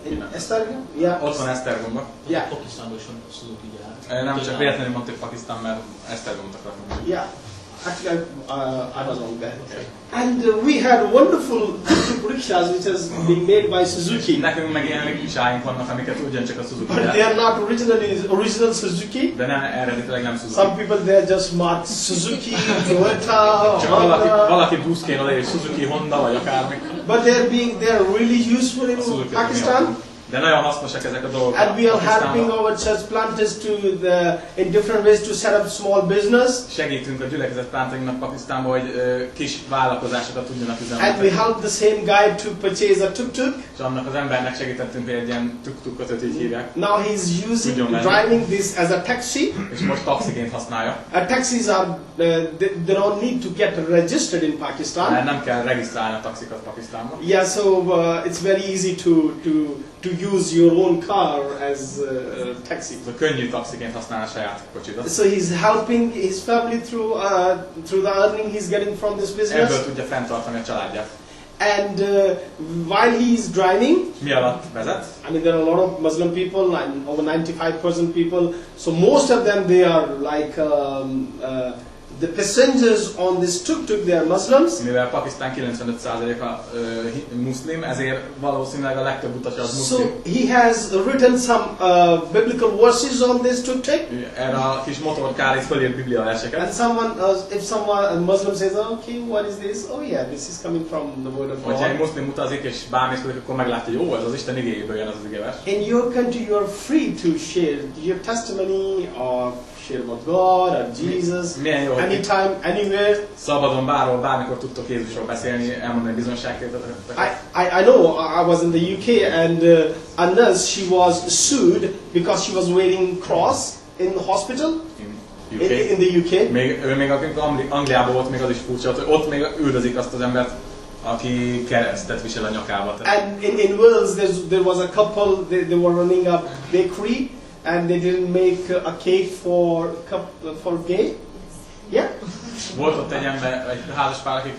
in Esztergom. Yeah. Ott van Esztergomban. Yeah. Pakisztánban is van Suzuki gyár. Nem csak véletlenül mondtuk Pakisztán, mert Esztergomot akartam. Yeah. Actually, I was wrong there. Okay. And we had wonderful rickshaws which has been made by Suzuki. Nekünk meg ilyen riksáink vannak, amiket ugyancsak a Suzuki. But they are not original Suzuki. De nem eredetileg nem Suzuki. Some people they are just marked Suzuki, Toyota. Csak valaki buszkén odaír Suzuki, Honda vagy akármi. But they are really useful in Pakistan. De nagyon hasznosak ezek a dolgok. And we are helping our church planters in different ways to set up small business. Segítünk a gyülekezetplántainknak Pakisztánban, hogy kis vállalkozásokat tudjanak üzemeltetni. And we help the same guy to purchase a tuk-tuk. És annak az embernek segítettünk, hogy egy ilyen tuk-tukot, őt így hívják. Now he's driving this as a taxi. És most taxiként használja. Taxis are they don't need to get registered in Pakistan. Mert nem kell regisztrálni a taxikat Pakisztánban. Yeah, so it's very easy to use your own car as taxi. So könnyű taxiként használni a saját kocsidat. So he's helping his family through the earning he's getting from this business. Ebből tudja fenntartani a családját. And while he is driving, mi alatt vezet? I mean, there are a lot of Muslim people, over 95% people. So most of them they are like the passengers on this tuk-tuk, they are Muslims. Mivel Pakisztán 95%-a muszlim, ezért valószínűleg a legtöbb utas az muszlim. So he has written some biblical verses on this tuk-tuk. Erre a kis motorkár is fölírt Biblia verseket. And if a Muslim says, oh, okay, what is this? Oh yeah, this is coming from the word of God. Hogyha egy muszlim utazik és bármikor, akkor meglátja, hogy jó, ez az Isten igéjéből jön az az igevers. In your country, you are free to share your testimony or share about God or Jesus. Anytime, anywhere. Szabadon bárhol, bármikor tudtok Jézusról beszélni, elmondani bizonságtételeket. I know I was in the UK and a nurse, she was sued because she was wearing cross in the hospital. In the UK. Még Angliában volt, még az is furcsa, hogy ott még üldözik azt az embert, aki keresztet visel a nyakába. And in Wales there was a couple, they were running a bakery and they didn't make a cake for gay. Yeah. Volt ott egy ember, egy házaspár, akik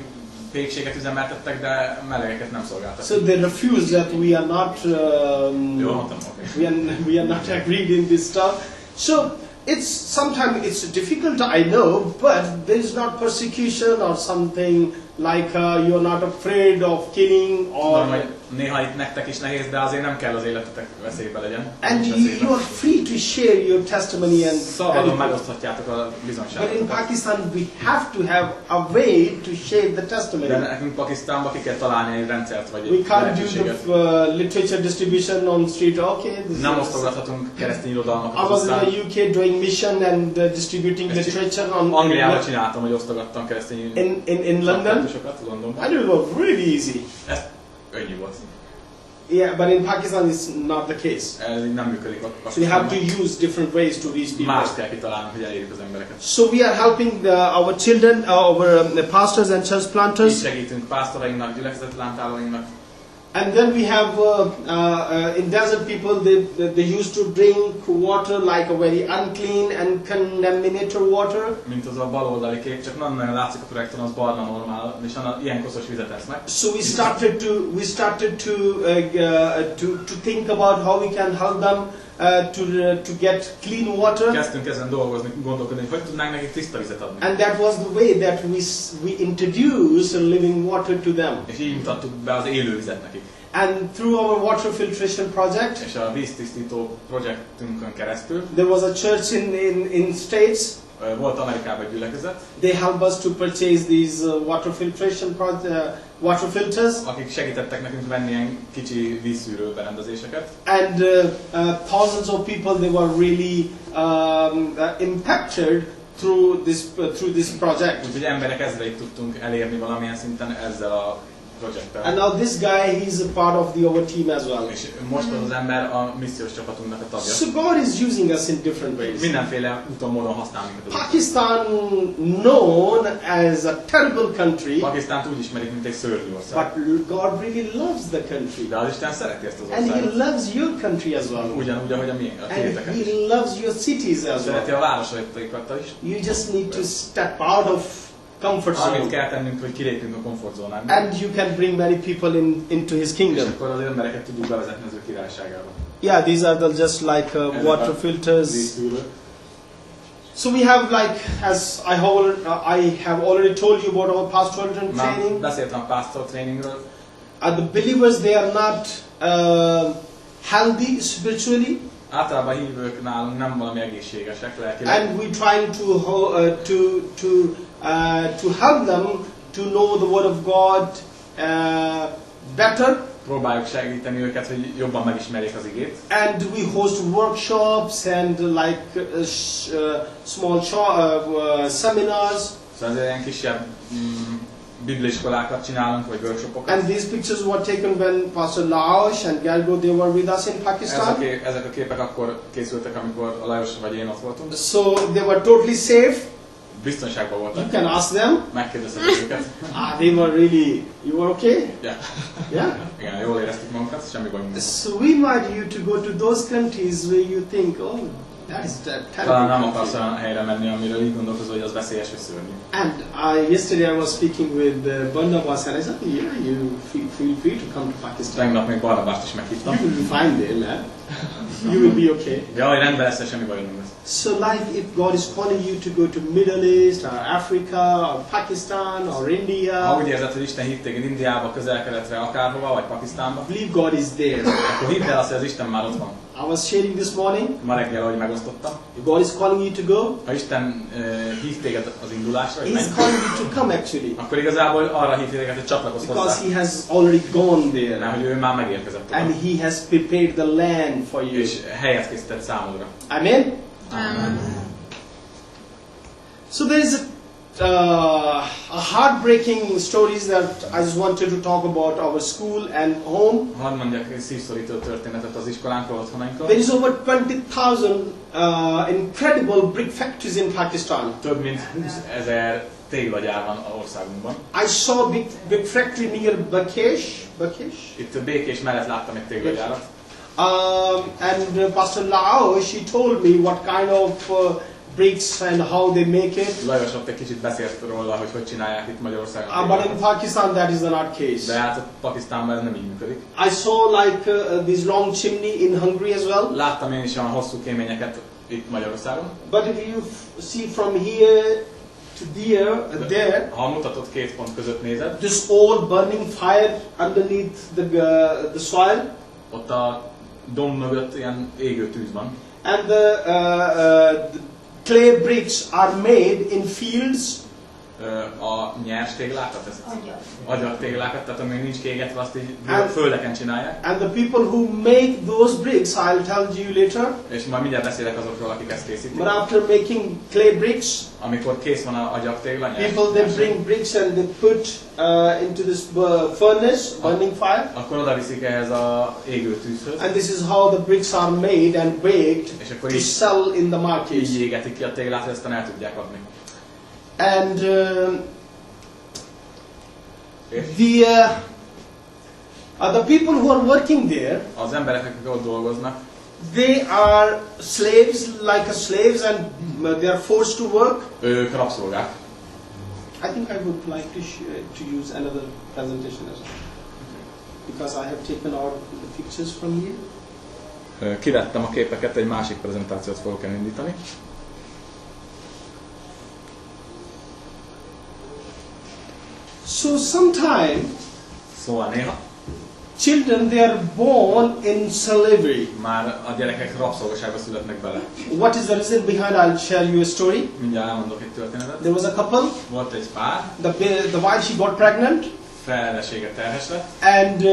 pékséget üzemeltettek, de melegeket nem szolgáltak. So they refused that we are not we are not agreed in this stuff. So sometimes it's difficult, I know, but there is not persecution or something like you're not afraid of killing or. Néha itt nektek is nehéz, de azért nem kell az életetek veszélybe legyen. And you are free to share your testimony and. Szabadon megoszthatjátok a bizonságot. But in Pakistan we have to have a way to share the testimony. De nekünk Pakisztánban ki kell találni egy rendszert vagy egy lehetőséget. We can't do the literature distribution on street. Okay. Nem osztogathatunk keresztény irodalmakat. I was in the UK doing mission and distributing literature on. Angliában csináltam, hogy osztogattam keresztény. In London. And it was really easy. Könnyű volt. Yeah, but in Pakistan it's not the case. Ez így nem működik. So you have to use different ways to reach people. Más kell kitalálni, hogy elérjük az embereket. So we are helping our children, our pastors and church planters. Így segítünk pásztorainknak, gyülekezetplántálóinknak. And then we have in desert people they used to drink water like a very unclean and contaminated water. Mint az a baloldali kép, csak nagyon látszik a projekton, az barna normál, és ilyen koszos vizet esznek. So we started to think about how we can help them to get clean water. Kezdtünk ezen dolgozni, gondolkodni, hogy tudnánk nekik tiszta vizet adni. And that was the way that we introduced living water to them. És így mutattuk be az élő vizet nekik. And through our water filtration project, és a víztisztító projektünkön keresztül, there was a church in States. Volt Amerikában egy gyülekezet. They helped us to purchase these water filtration water filters. Akik segítettek nekünk venni ilyen kicsi vízszűrő berendezéseket. And thousands of people, they were really impacted through this project. Úgyhogy emberek ezreit tudtunk elérni valamilyen szinten ezzel a projekttel. And now this guy, he's a part of our team as well. És most az ember a missziós csapatunknak a tagja. So God is using us in different ways. Mindenféle úton, módon használ minket. Pakistan, known as a terrible country, Pakisztánt úgy ismerik, mint egy szörnyű ország. but God really loves the country. De az Isten szereti ezt az And He országot. loves your country as well. Ugyanúgy, ahogy a mi a And tiéteket is. He loves your cities as Szereti well. a városaikat is. You just need to step out of comfort Amit zone. kell tennünk, hogy kilépjünk a komfortzónába. And you can bring many people into His És kingdom. akkor az embereket tudjuk bevezetni az ő királyságába. Yeah, these are just like water filters. So we have like, as I have already told you about our pastoral Már training. beszéltem a pastoral trainingről. The believers, they are not healthy spiritually, Általában hívők nálunk nem valami egészségesek lelkileg. and we trying to help them to know the Word of God better. Próbáljuk segíteni őket, hogy jobban megismerjék az igét. And we host workshops and like small seminars. Szóval azért ilyen kisebb bibliaiskolákat csinálunk, vagy workshopokat. And these pictures were taken when Pastor Laos and Gergő, they were with us in Pakistan. Ezek a képek akkor készültek, amikor a Lajos vagy én ott voltunk. So they were totally safe. Biztonságban You voltak. can ask them. Megkérdeztem őket. They were really, you were okay? Yeah. Yeah? Igen, jól éreztük magunkat, semmi bajunk nem. So we invite you to go to those countries where you think, oh, that is Talán nem terrible akarsz country. olyan helyre menni, amiről így gondolkozol, hogy az veszélyes vagy szörnyű. And yesterday I was speaking with Barnabas and I said, yeah, you feel free to come to Pakistan. Tegnap még Barnabást is meghívtam. You will be fine there, man. You will be okay. Jaj, rendben lesz, semmi bajunk nem lesz. So like if God is calling you to go to Middle East or Africa or Pakistan or Ha India, úgy érzed, hogy Isten hitt téged Indiába, Közel-Keletre, akárhova, vagy Pakisztánba, believe God is there. akkor hidd el azt, hogy az Isten már ott van. I was sharing this morning. Ma reggel, ahogy megosztottam. If God is calling you to go, Ha Isten hív téged az indulásra, hogy He is menj, calling you to come actually. akkor igazából arra hív téged, hogy csatlakozz Because hozzá. He has already gone there. Mert hogy ő már megérkezett oda. And He has prepared the land for you. És helyet készített számodra. Amen? So there is a heartbreaking stories that I just wanted to talk about our school and home. Hadd mondjak egy szívszorító történetet az iskolánkról, otthonunkról. There is over 20,000 incredible brick factories in Pakistan. Több mint 20,000 téglagyár van az országunkban. I saw a big factory near Bakesh. Itt Békés mellett láttam egy téglagyárat. And Pastor Lao, she told me what kind of bricks and how they make it. Lajos ott egy kicsit beszélt róla, hogy csinálják itt Magyarországon. But in Pakistan that is not case. De hát a Pakisztánban ez nem így működik. I saw like this long chimney in Hungary as well. Láttam én is olyan hosszú kéményeket itt Magyarországon. But if you see from here to there, Ha mutatott két pont között nézed, this old burning fire underneath the soil. ott a domb mögött ilyen égő tűz van. And the clay bricks are made in fields. A nyers téglákat, agyak téglákat, tehát amíg nincs kégetve, azt így földeken csinálják. And the people who make those bricks, I'll tell you later. És majd mindjárt beszélek azokról, akik ezt készítik. But after making clay bricks, amikor kész van a agyak tégla, people they bring bricks and they put into this furnace, burning fire. akkor oda viszik ehhez a égő tűzhöz. And this is how the bricks are made and baked És akkor to sell in the market. így égetik ki a téglát, hogy aztán el tudják adni. And the people who are working there, Az emberek, akik ott dolgoznak, they are slaves, like a slaves, and they are forced to work. ők rabszolgák. I think I would like to use another presentation as well, because I have taken out the pictures from here. Kivettem a képeket, egy másik prezentációt fogok elindítani. So sometimes Szóval néha children, they are born in slavery. már a gyerekek rabszolgaságba születnek bele. What is the reason behind? I'll share you a story. Mindjárt elmondok egy történetet. There was a couple. Volt egy pár, The wife, she got pregnant, felesége terhes lett, and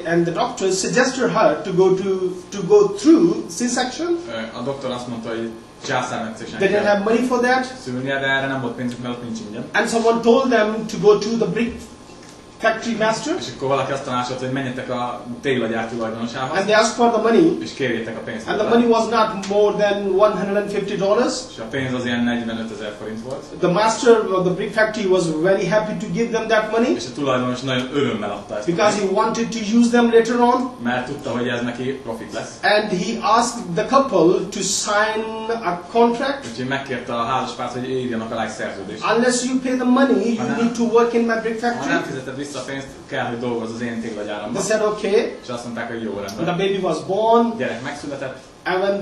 and the doctor suggested her to go through C-section. a doktor azt mondta, hogy császármetszésen They didn't kell have money for that, szülnie, de erre nem volt pénzük, mert ott nincs ingyen. and someone told them to go to the brick factory master, és akkor valaki azt tanácsolta, hogy menjetek a téglagyár tulajdonosához, and they asked for the money, és kérjétek a pénzt. and the money was not more than $150. És a pénz az ilyen 45 000 forint volt. The master of the brick factory was very happy to give them that money, És a tulajdonos nagyon örömmel adta ezt. because he wanted to use them later on. Mert tudta, hogy ez neki profit lesz. And he asked the couple to sign a contract. Úgyhogy megkérte a házaspárt, hogy írjanak alá egy szerződést. Unless you pay the money, you need to work in my brick Ha nem factory. fizeted vissza a pénzt, kell, hogy dolgozz az én téglagyáramban. They said okay. És azt mondták, hogy jó And rendben. the baby was born. Gyerek megszületett, And when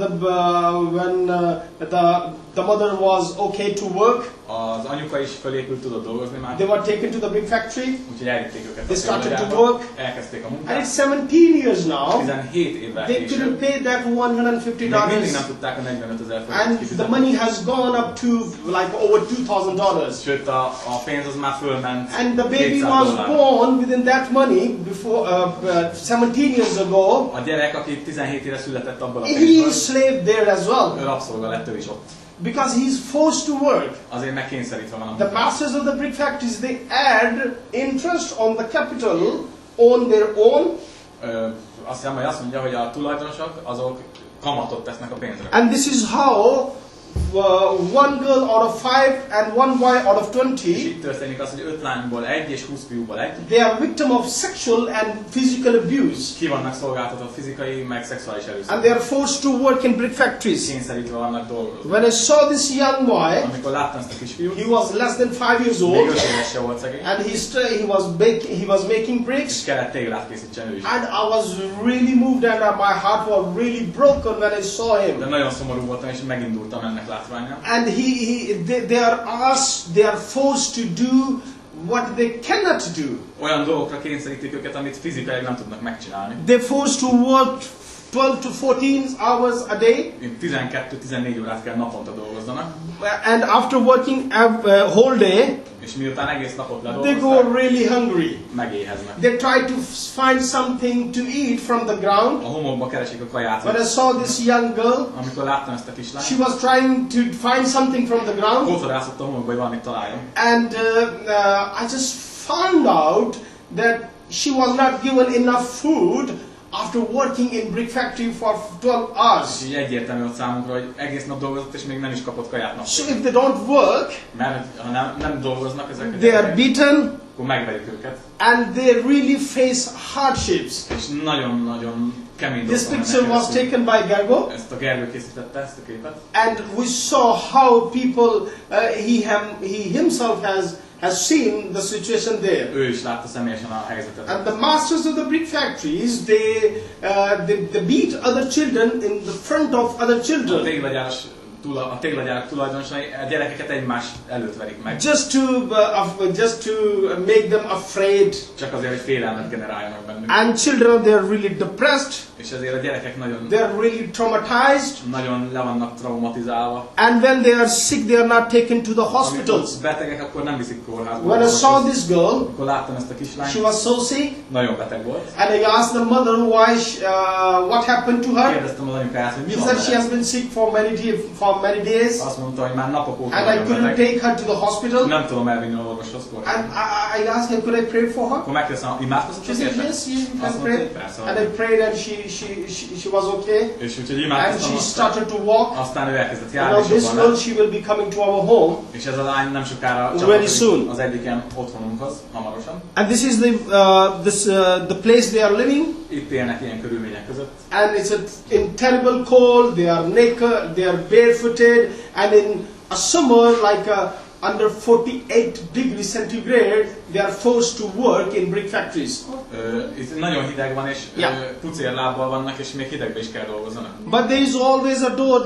the mother was okay to work, az anyuka is fölépült, tudott dolgozni már. they were taken to the brick factory. Úgyhogy elvitték őket They a started to téglagyárba, work. elkezdték a And munkát. it's 17 years now. 17 évvel They couldn't később. pay that Még mindig nem $150. tudták a 45 000 forintot And the kifizetni. money has gone up to like over $2,000. Sőt, a pénz az már fölment And the baby 200 was dollárra. born within that money before 17 years ago. A gyerek, aki 17 éve született abban a He is pénzből, slave there as well, ő rabszolga lett ő is ott. because he is forced to work. Azért meg kényszerítve van a The munkára. masters of the brick factories, they add interest on the capital on their own, Azt hiszem, hogy azt mondja, hogy a tulajdonosok azok kamatot tesznek a pénzre. and this is how one girl out of 5 and one boy out of És 20, itt történik az, hogy 5 lányból 1 és 20 fiúból 1 they are victim of sexual and physical abuse, ki vannak szolgáltatva fizikai, meg szexuális and erőszak. they are forced to work in brick factories. Kényszerítve vannak dolgozni. When I saw this young boy, Amikor láttam ezt a kisfiút, he was less than 5 years még old, 5 éves se volt szegény, and he was making és bricks. kellett téglát készítsen ő is. And I was really moved and my heart was really broken when I saw De him. nagyon szomorú voltam, és megindultam ennek látványán. And they are forced to do what they cannot do. Olyan dolgokra kényszerítik őket, amit fizikailag nem tudnak megcsinálni. They're forced to work 12 to 14 hours a day. 12-14 órát kell naponta dolgozzanak, And after working a whole day, és miután egész napot they go ledolgozták, really hungry. megéheznek. They try to find something to eat from the ground. A homokba keresik a kaját. When I saw this young girl, Amikor láttam ezt a she kislányt, was trying to find something from the ground. kótorászott a homokba, hogy valamit találjon. And I just found out that she was not given enough food after working in brick factory for 12 hours. És így egyértelmű volt számunkra, hogy egész nap dolgozott, és még nem is kapott kaját nap. So if they don't work, Mert ha nem dolgoznak ezek a they are gyerekek, beaten akkor megverik őket. and they really face hardships. És nagyon-nagyon kemény This dolgok picture mennek was keresztül. taken by Gergő, Ezt a Gergő készítette, ezt a képet. and we saw how people, he himself has seen the situation there. Ő is látta személyesen a helyzetet. And the masters of the brick factories, they beat other children in the front of other A children. téglagyárak tulajdonosai a gyerekeket egymás előtt verik meg. Just to make them afraid. Csak azért, hogy félelmet generáljanak bennük. And children, they are really depressed. És ezért a gyerekek nagyon, They are really traumatized. nagyon le vannak traumatizálva. And when they are sick, they are not taken to the hospitals. Amikor betegek, akkor nem viszik kórházba. When I saw this girl, Amikor láttam ezt a kislányt, she was so sick, nagyon beteg volt. and I asked the mother what happened to her. Kérdeztem az anyukáját, hogy mi She van said she vele. has been sick for many days, Azt mondta, hogy már napok óta and I nagyon couldn't beteg. take her to the hospital. Nem tudom elvinni a orvoshoz And kórházba. I asked her, could I pray for her? Akkor megkérdeztem, imádkozott She said, érte? yes, you Azt can mondta, pray. hogy persze. And I prayed, and she was okay. És úgyhogy And imádkoztam, she started to walk. aztán ő elkezdett Now járni, és this jobban girl, lett. she will be coming to our home. És ez a lány nem sokára Very csatlakozik soon. az egyik ilyen otthonunkhoz, hamarosan. And this is the place they are living. Itt élnek ilyen körülmények között. And it's in terrible cold. They are naked. They are barefooted. And in a summer, like under 48 degrees centigrade, they are forced to work in brick factories. Itt nagyon hideg van, és Yeah. pucérlábbal vannak, és még hidegben is kell dolgozzanak. But there is always a door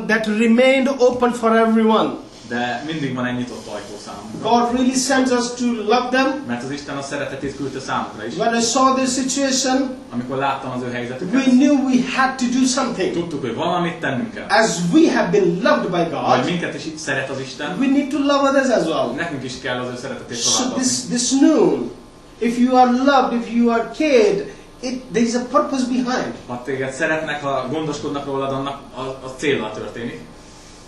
that remained open for everyone. De mindig van egy nyitott ajtó számukra. God really sends us to love them. Mert az Isten a szeretetét küldte számukra is. When I saw this situation, Amikor láttam az ő helyzetüket, we knew we had to do something. tudtuk, hogy valamit tennünk kell. As we have been loved by Hogy God, minket is szeret az Isten, we need to love others as well. nekünk is kell az ő szeretetét So továbbadni. this noon, if you are loved, if you are cared, there is a purpose behind. Ha téged szeretnek, ha gondoskodnak rólad, annak a céllal történik.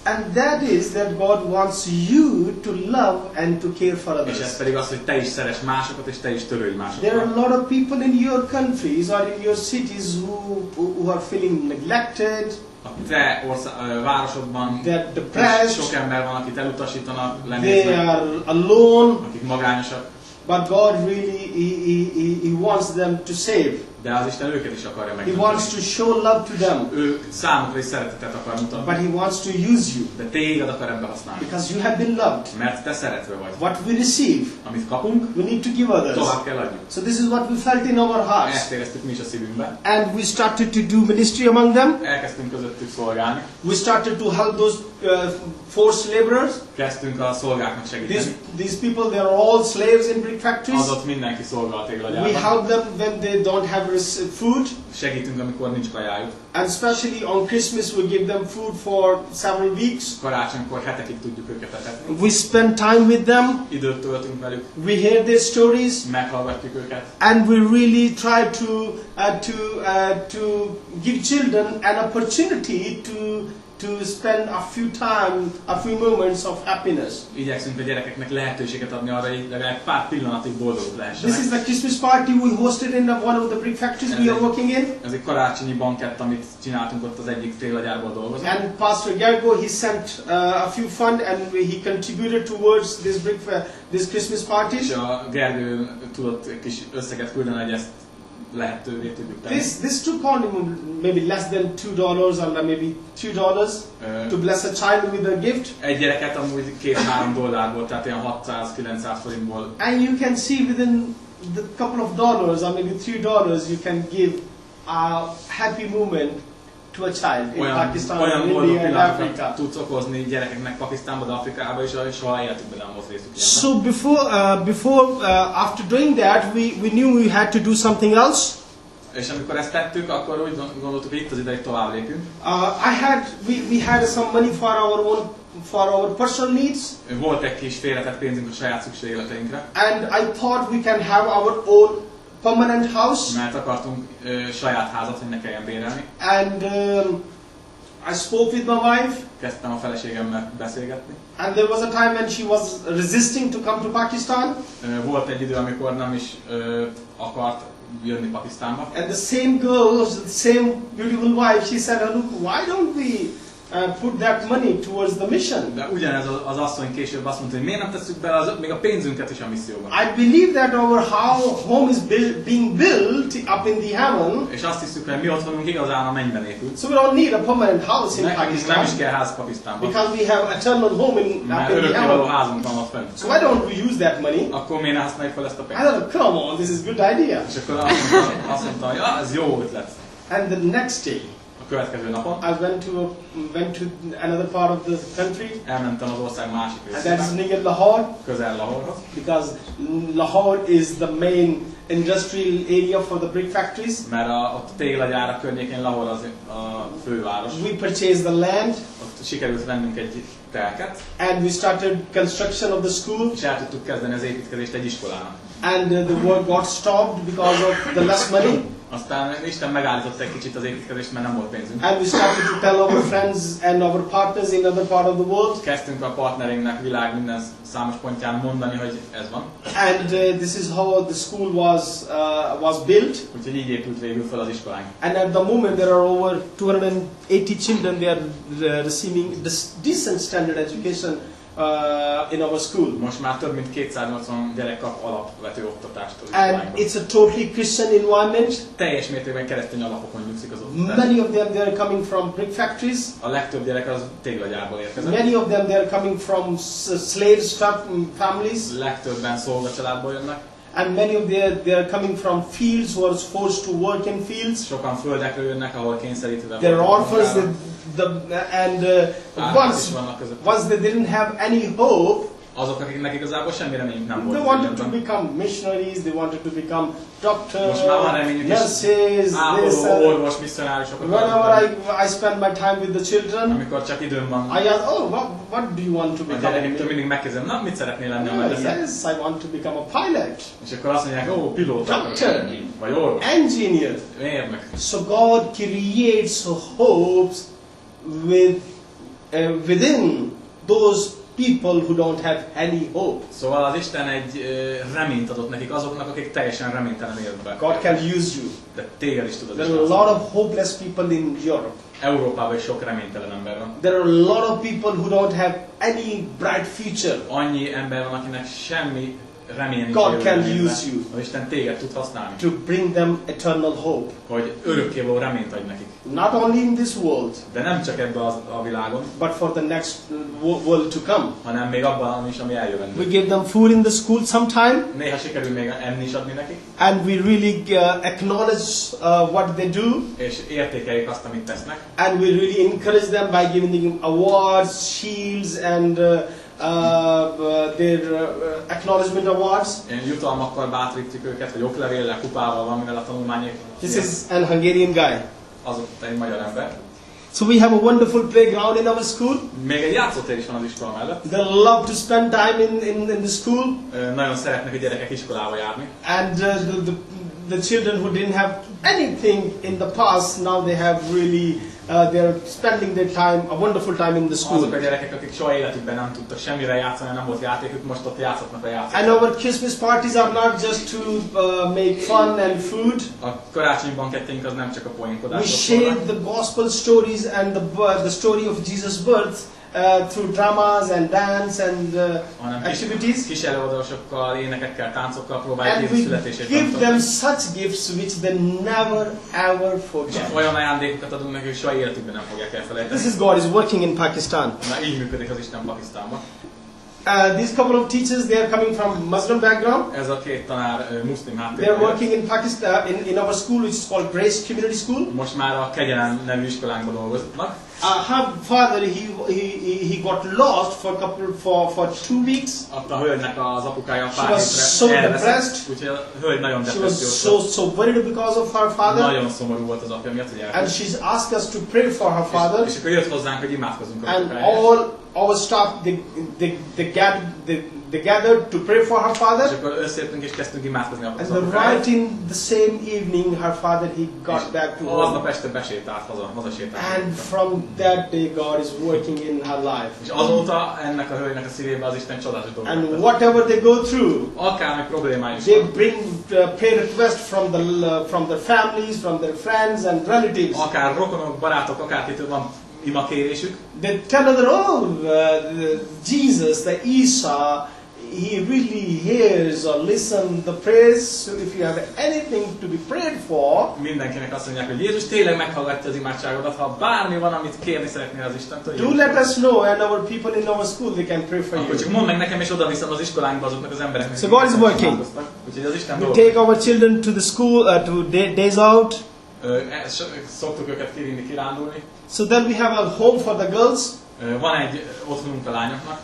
And that is that God wants you to love and to care for És ez others. pedig az, hogy te is szeress másokat, és te is törődj There are másokat. a lot of people in your countries or in your cities who are feeling neglected, A te városodban they're depressed, sok ember van, akit elutasítanak, they lenéznek, are alone, akik magányosak, but God really he wants them to save. de az Isten őket is akarja He megmenteni. wants to show love to them, Ő számukra is szeretetet akar but mutatni, He wants to use you de téged akar ebbe használni. because you have been loved. Mert te szeretve vagy. What we receive, Amit kapunk, we need to give others. tovább kell adjuk. So this is what we felt in our hearts. Ezt éreztük mi is a szívünkben. And we started to do ministry among them. Elkezdtünk közöttük szolgálni. We started to help those forced laborers. Kezdtünk a szolgáknak segíteni. These people, they are all slaves in brick factories. Az ott mindenki szolgál a We téglagyárban. help them when they don't have food. Segítünk, amikor nincs kajájuk. And especially on Christmas, we give them food for several weeks. Karácsonykor hetekig tudjuk őket etetni. We spend time with them. Időt töltünk velük, We hear their stories. meghallgatjuk őket. And we really try to give children an opportunity to spend a few moments of happiness. Igyekszünk a gyerekeknek lehetőséget adni arra, hogy legalább pár pillanatig boldogok lehessenek. This is the Christmas party we hosted in one of the brick factories we are working in. Ez egy karácsonyi bankett, amit csináltunk ott az egyik téglagyárból dolgozunk. And Pastor Gergő, he sent a few fund and he contributed towards this Christmas party. És a Gergő tudott egy kis összeget küldeni, hogy ezt lehetővé tudjuk tenni. This took only maybe less than $2 or maybe $2 to bless a child with a gift. Egy gyereket amúgy $2-3 tehát ilyen 600-900 forintból. And you can see within the couple of dollars or maybe $3 you can give a happy moment to a child in Pakistan, Olyan in boldog India and pillanatokat Africa. tudsz okozni gyerekeknek Pakisztánba, de Afrikába is, és soha életükben nem volt részük ilyenben. So after doing that, we knew we had to do something else. És amikor ezt tettük, akkor úgy gondoltuk, hogy itt az ideig tovább lépünk. We had some money for our personal needs. Volt egy kis félretett pénzünk a saját szükségleteinkre. And I thought we can have our own permanent house. Mert akartunk saját házat, hogy ne kelljen bérelni. And I spoke with my wife. Kezdtem a feleségemmel beszélgetni. And there was a time when she was resisting to come to Pakistan. Volt egy idő, amikor nem is akart jönni Pakisztánba. And the same girl, the same beautiful wife, she said, look, why don't we put that money towards the mission? De ugyanez az asszony később azt mondta, hogy miért nem tesszük bele még a pénzünket is a misszióba. I believe that our home is being built up in the heaven. És azt hiszük, hogy mi ott vagyunk igazán a mennyben épült. So we don't need a permanent house in Nekünk Pakistan. nem is kell ház Pakisztánban. Because we have eternal home up Mert in the örökkévaló heaven. házunk van ott fent. So why don't we use that money? Akkor miért ne használjuk fel ezt a I pénzt? thought, come on, this is a good idea. És akkor azt mondta, hogy ez jó ötlet. And the next day, A következő napon I went to another part of the country, elmentem az ország másik and that is részébe, near Lahore, közel Lahorhoz. because Lahore is the main industrial area for the brick factories. Mert ott a téglagyárak környékén Lahore az a főváros. We purchased the land, Ott sikerült vennünk egy telket, and we started construction of the school, és el tudtuk kezdeni az építkezést egy iskolának. and the work got stopped because of the less money. Aztán Isten megállította egy kicsit az építkezést, mert nem volt pénzünk. And we started to tell our friends and our partners in other part of the world. Kezdtünk a partnereinknek világ minden számos pontján mondani, hogy ez van. And this is how the school was built. Úgyhogy így épült végül fel az iskolánk. And at the moment there are over 280 children. They are receiving decent standard education in our school. Most már több mint 280 gyerek kap alapvető oktatást az And iskolánkban. it's a totally Christian environment. Teljes mértékben keresztény alapokon nyugszik az oktatás. Many of them they are coming from brick factories. A legtöbb gyerek az téglagyárból érkezett. Many of them they are coming from slaves families. Legtöbben szolgacsaládból jönnek. And many of they are coming from fields who are forced to work in fields. Sokan földekről jönnek, ahol kényszerítve They're voltak orphans, munkára. and Árvák is vannak között. once they didn't have any hope, Azok, akiknek igazából semmi reményük nem volt. they wanted to become missionaries, they wanted to become doctors, Most már van reményük is. nurses, this, Ápoló, orvos, misszionárisok. whenever I spend my time with the children, Amikor csak időm van, I ask, what do you want to a become? gyerekektől mindig megkezdem, na mit szeretnél lenni, ha leszel? Yes, I want to become a pilot, És akkor azt mondják, pilóta, Doctor. vagy orvos, engineer. mérnök. So God creates hopes with within those people who don't have any hope. Szóval az Isten egy reményt adott nekik azoknak, akik teljesen reménytelen életben. God can use you. De téged is tud az There Isten. are a lot of hopeless people in Europe. Európában is sok reménytelen ember van. There are a lot of people who don't have any bright future. Annyi ember van, akinek semmi reménye nincs. God can use you az Isten téged tud használni. to bring them eternal hope. Hogy örökkévaló reményt adj nekik. Not only in this world, De nem csak ebben a világon, but for the next world to come. hanem még abban is, ami eljövendő. We give them food in the school sometime, Néha sikerül még enni is adni nekik, and we really acknowledge what they do, és értékeljük azt, amit tesznek. and we really encourage them by giving them awards, shields, and their acknowledgement awards. Én jutalmakkal bátorítjuk őket, vagy oklevéllel, kupával, valamivel a tanulmányok. This is an Hungarian guy. Azok egy magyar ember. So we have a wonderful playground in our school. Még egy játszótér is van az iskola mellett. They love to spend time in the school. Nagyon szeretnek a gyerekek iskolába járni. And the children who didn't have anything in the past, now they have really, they're spending their time, a wonderful time in the school. Azok a gyerekek, akik soha életükben nem tudtak semmire játszani, nem volt játékuk, most ott játszhatnak a játékot. And our Christmas parties are not just to make fun and food. A karácsonyi banketteink az nem csak a We poénkodásról share szólnak, the gospel stories and the story of Jesus' birth through dramas and dance and hanem activities. kis előadásokkal, énekekkel, táncokkal próbáljuk And Jézus we születését give tanítani. them such gifts which they never ever És forget. olyan ajándékokat adunk nekik, hogy soha életükben nem fogják elfelejteni. This is God is working in Pakistan. Na, így működik az Isten Pakisztánban. These couple of teachers, they are coming from Muslim background. Ez a két tanár muszlim They are háttérből. working in Pakistan in our school, which is called Grace Community School. Most már a Kegyelem nevű iskolánkban dolgoznak. Her father, he got lost for 2 weeks. A hölgynek az apukája She pár was so hétre depressed. elveszett, úgyhogy a hölgy nagyon She was depressziós. so worried because of her father. Nagyon szomorú volt az apja miatt, hogy And elveszett. she's asked us to pray for her father. És akkor jött hozzánk, hogy imádkozzunk a And apukájáért. all our staff, they gathered to pray for her És father. akkor összejöttünk és kezdtünk imádkozni And az right apukájáért. in the same evening, her father, he got back to home. Aznap este besétált, hazasétált. And from that day, God is working in her life. És azóta ennek a hölgynek a szívében az Isten csodálatos dolgokat And tesz. whatever they go through, Akármi problémája is they van, bring prayer requests from their families, from their friends and relatives. akár rokonok, barátok, akárkitől van imakérésük, They tell other, Jesus, the Isa, he really hears or listens the prayers. So if you have anything to be prayed for, mindenkinek azt mondják, hogy Jézus tényleg meghallgatja az imádságodat, ha bármi van, amit kérni szeretnél az Istentől, do let us know, and our people in our school, they can pray for akkor you. csak mondd meg nekem, és oda viszem az iskolánkba azoknak az embereknek. So God is working. Úgyhogy az Isten We dolgozik. take our children to the school, to days out. Szoktuk őket kivinni kirándulni. So then we have a home for the girls. Van egy otthonunk a lányoknak.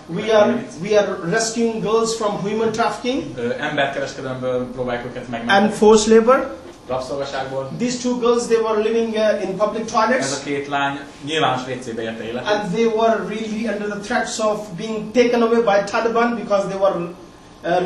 We are rescuing girls from human trafficking Emberkereskedelemből próbáljuk őket and megmenteni. forced labor. Rabszolgaságból. These two girls, they were living in public Ez toilets, a két lány nyilvános WC-be élte életet. and they were really under the threats of being taken away by Taliban because they were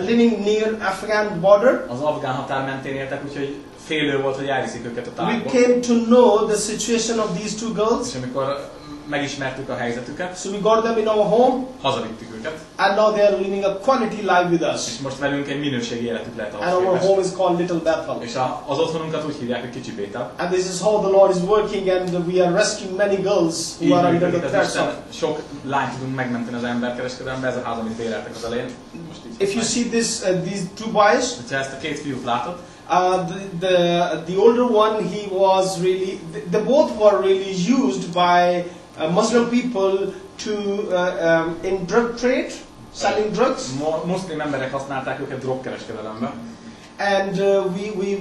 living near Afghan border. Az afgán határ mentén éltek, úgyhogy félő volt, hogy elviszik őket a We táborba. came to know the situation of these two girls, És amikor megismertük a helyzetüket, so we got them in our home, hazavittük őket, and now they are living a quality life with us. és most velünk egy minőségi életük lehet And ahhoz our képest. home is called Little Bethel. És az otthonunkat úgy hívják, hogy Kicsi Bétel. And this is how the Lord is working, and we are rescuing many girls Így who are under működik the az threats Isten. of. Sok lányt tudunk megmenteni az emberkereskedelembe, ez a ház, amit béreltek az elején. Most így If you see these two boys, ha ezt a két fiút látod, the older one, he was really, they both were really used by Muslim people to in drug trade, selling drugs, muszlim emberek használták őket drogkereskedelembe. and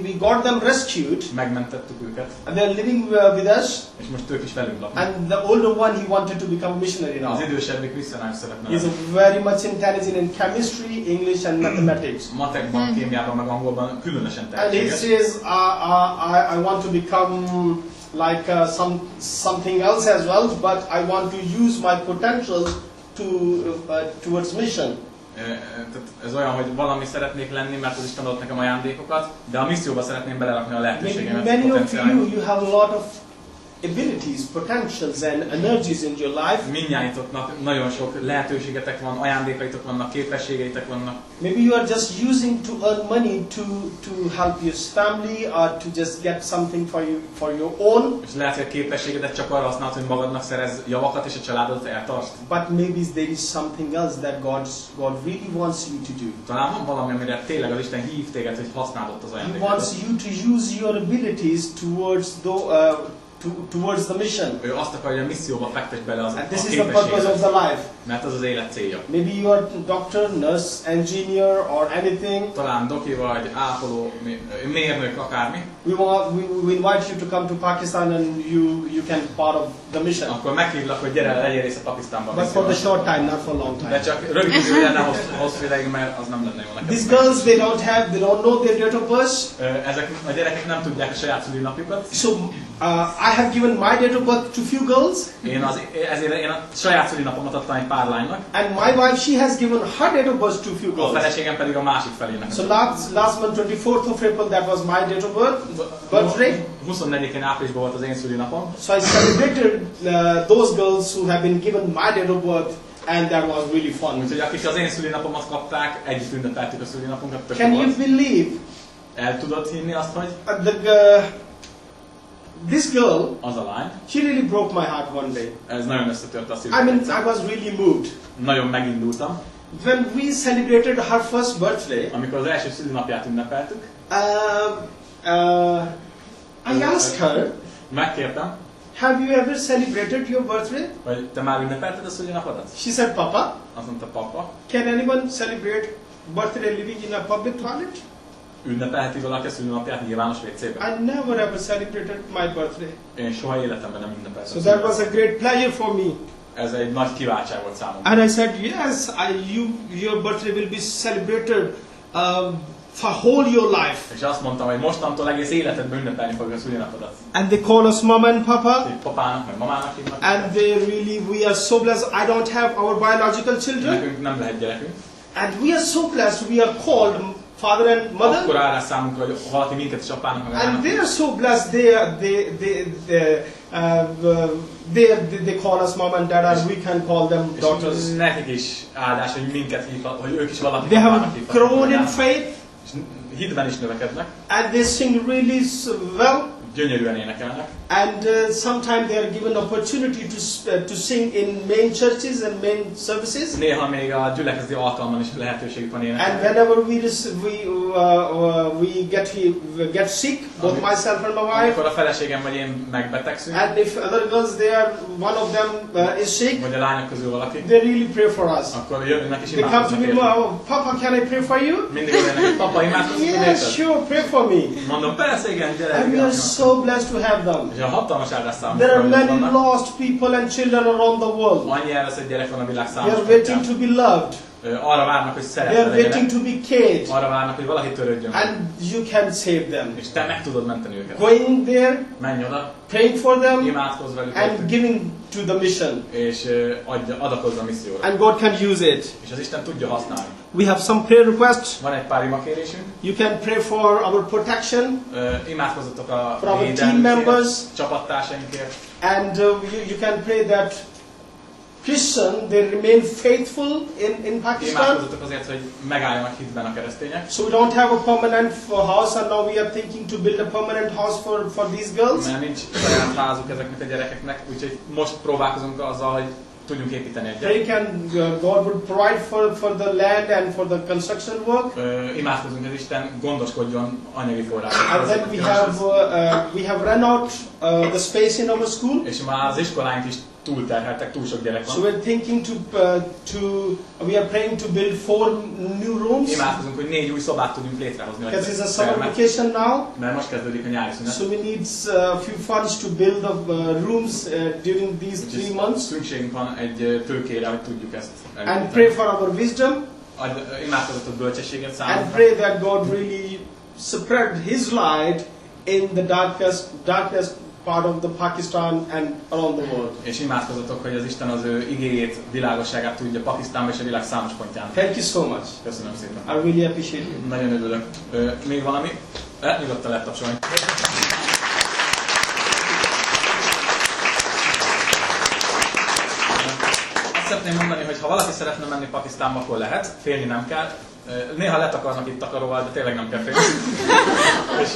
we got them rescued, Megmentettük őket, and they're living with us. és most ők is velünk laknak. And the older one, he wanted to become a missionary now. Az idősebbik misszionáris szeretne He's lenni. very much intelligent in chemistry, English, and mathematics. Matekban, kémiában, meg angolban különösen And he tehetséges. says, I want to become like something else as well, but I want to use my potentials towards mission. Tehát ez olyan, hogy valami szeretnék lenni, mert az Isten adott nekem ajándékokat, de a misszióba szeretném belerakni a lehetőségemet. Many of potenciálimat. you have a lot of abilities, potentials and energies in your life. Mindnyájatoknak nagyon sok lehetőségetek van, ajándékaitok vannak, képességeitek vannak. Maybe you are just using to earn money to help your family or to just get something for your own. És lehet, hogy a képességedet csak arra használod, hogy magadnak szerez javakat és a családodat eltartsd. But maybe there is something else that God really wants you to do. Talán van valami, amire tényleg az Isten hív téged, hogy használd ott az He ajándékodat. wants you to use your abilities towards the mission. Ő azt akarja, hogy a misszióba fektetj bele az And a this is the purpose of the life. mert az az élet célja. Maybe you are doctor, nurse, engineer or anything. Talán doki vagy, ápoló, mérnök, akármi. We invite you to come to Pakistan and you can part of the mission. Akkor meghívlak, hogy gyere, legyél része Pakisztánban. But for the short time, not for long De time. csak rövid idő lenne, hosszú ideig, mert az nem lenne jó neked. These girls, they don't know their date of birth. Ezek a gyerekek nem tudják a saját szülinapjukat. So I have given my date of birth to few girls. Ezért én a saját szülinapomat adtam egy pár lánynak. And my wife, she has given her date of birth to few A girls. feleségem pedig a másik felének. So last month, 24th of April, that was my date of birthday. 24-én áprilisban volt az én szülinapom. So I celebrated those girls who have been given my date of birth, and that was really fun. Úgyhogy akik az én szülinapomat kapták, együtt ünnepeltük a szülinapunkat. Can you believe? El tudod hinni azt, hogy This girl, az a lány, she really broke my heart one day. ez nagyon összetört a I mean, szívem. I was really moved. Nagyon megindultam. When we celebrated her first birthday, Amikor az első szülinapját ünnepeltük, I asked her, megkértem, have you ever celebrated your birthday? hogy te már ünnepelted a szülinapodat? She said, Papa, Azt mondta, papa, can anyone celebrate birthday living in a public toilet? ünnepelheti valaki a szülinapját nyilvános WC-ben? I never ever celebrated my birthday. Én soha életemben nem ünnepeltem. So that was a great pleasure for me. Ez egy nagy kiváltság volt számomra. And I said, yes, your birthday will be celebrated for whole your life. És azt mondtam, hogy mostantól egész életedben ünnepelni fogja a szülinapodat. And they call us mama and papa. Így papának, meg mamának hívnak. And we are so blessed. I don't have our biological children. Nekünk nem lehet gyerekünk. And we are so blessed. We are called father and mother. Akkor áll rá számunkra, hogy valaki minket is apának, meg And they are so blessed. They call us mom and dad, and we can call them daughters. És nekik is áldás, hogy minket hívhat, hogy ők is valaki They have apának hívhatnak. grown in faith. És hitben is növekednek. And they sing really well. Gyönyörűen énekelnek. And sometimes they are given opportunity to sing in main churches and main services. Néha még a gyülekezeti alkalman is lehetőségük van énekelni. And whenever we get sick, both myself and my wife. Amikor a feleségem vagy én megbetegszünk, And if other girls, one of them is sick, vagy a lányok közül valaki, they really pray for us. akkor jönnek és They come to me, imádkoznak. Papa, can I pray for you? Mindig jönnek, hogy papa, imádkozunk Yes, érted? sure, pray for me. Mondom, persze, igen, gyere. And we are so blessed to have them. És a hatalmas áldás There are számunkra, hogy many vannak. lost people and children around the world. Annyi elveszett gyerek van a világ They számos are waiting pontján. to be loved. Arra várnak, hogy They szeretve are waiting legyenek. to be cared. Arra várnak, hogy valaki törődjön. And you can save them. És te meg tudod menteni őket. Going there, Menj oda, praying for them, imádkozz velük, and giving to the mission. és adakozz a misszióra. And God can use it. És az Isten tudja használni. We have some prayer requests. Van egy pár imakérésünk. You can pray for our protection, Imádkozzatok a for our team védelmünkért, members, csapattársainkért. and you can pray that Christian, they remain faithful in Pakistan. Imádkozzatok azért, hogy megálljanak hitben a keresztények. So we don't have a permanent house, and now we are thinking to build a permanent house for these girls. Mert nincs saját házuk ezeknek a gyerekeknek, úgyhogy most próbálkozunk azzal, hogy tudjunk építeni egy Pray gyereket. God would provide for the land and for the construction work. Imádkozunk, hogy Isten gondoskodjon anyagi And forrásokról. then we have run out the space in our school. És már az iskoláink is túlterheltek, túl sok gyerek So van. we're thinking we are praying to build 4 new rooms. Imádkozunk, hogy 4 új szobát tudjunk létrehozni. Because it's a summer vacation now. Mert most kezdődik a nyári szünet. So we need a few funds to build the rooms during these 3 months. Szükségünk van egy tőkére, hogy tudjuk ezt And elvégezni. pray for our wisdom. Imádkozatok bölcsességet And számunkra. pray that God really spread His light in the darkest part of the Pakistan and around the world. És imádkozatok, hogy az Isten az ő igéjét, világosságát tudja Pakisztánban és a világ számos pontján. Thank you so much. Köszönöm szépen. I really appreciate you. Nagyon örülök. Még valami? Nyugodtan lehet tapsolni. azt szeretném mondani, hogy ha valaki szeretne menni Pakisztánba, akkor lehet, félni nem kell. Néha letakarnak itt takaróval, de tényleg nem kell félni. És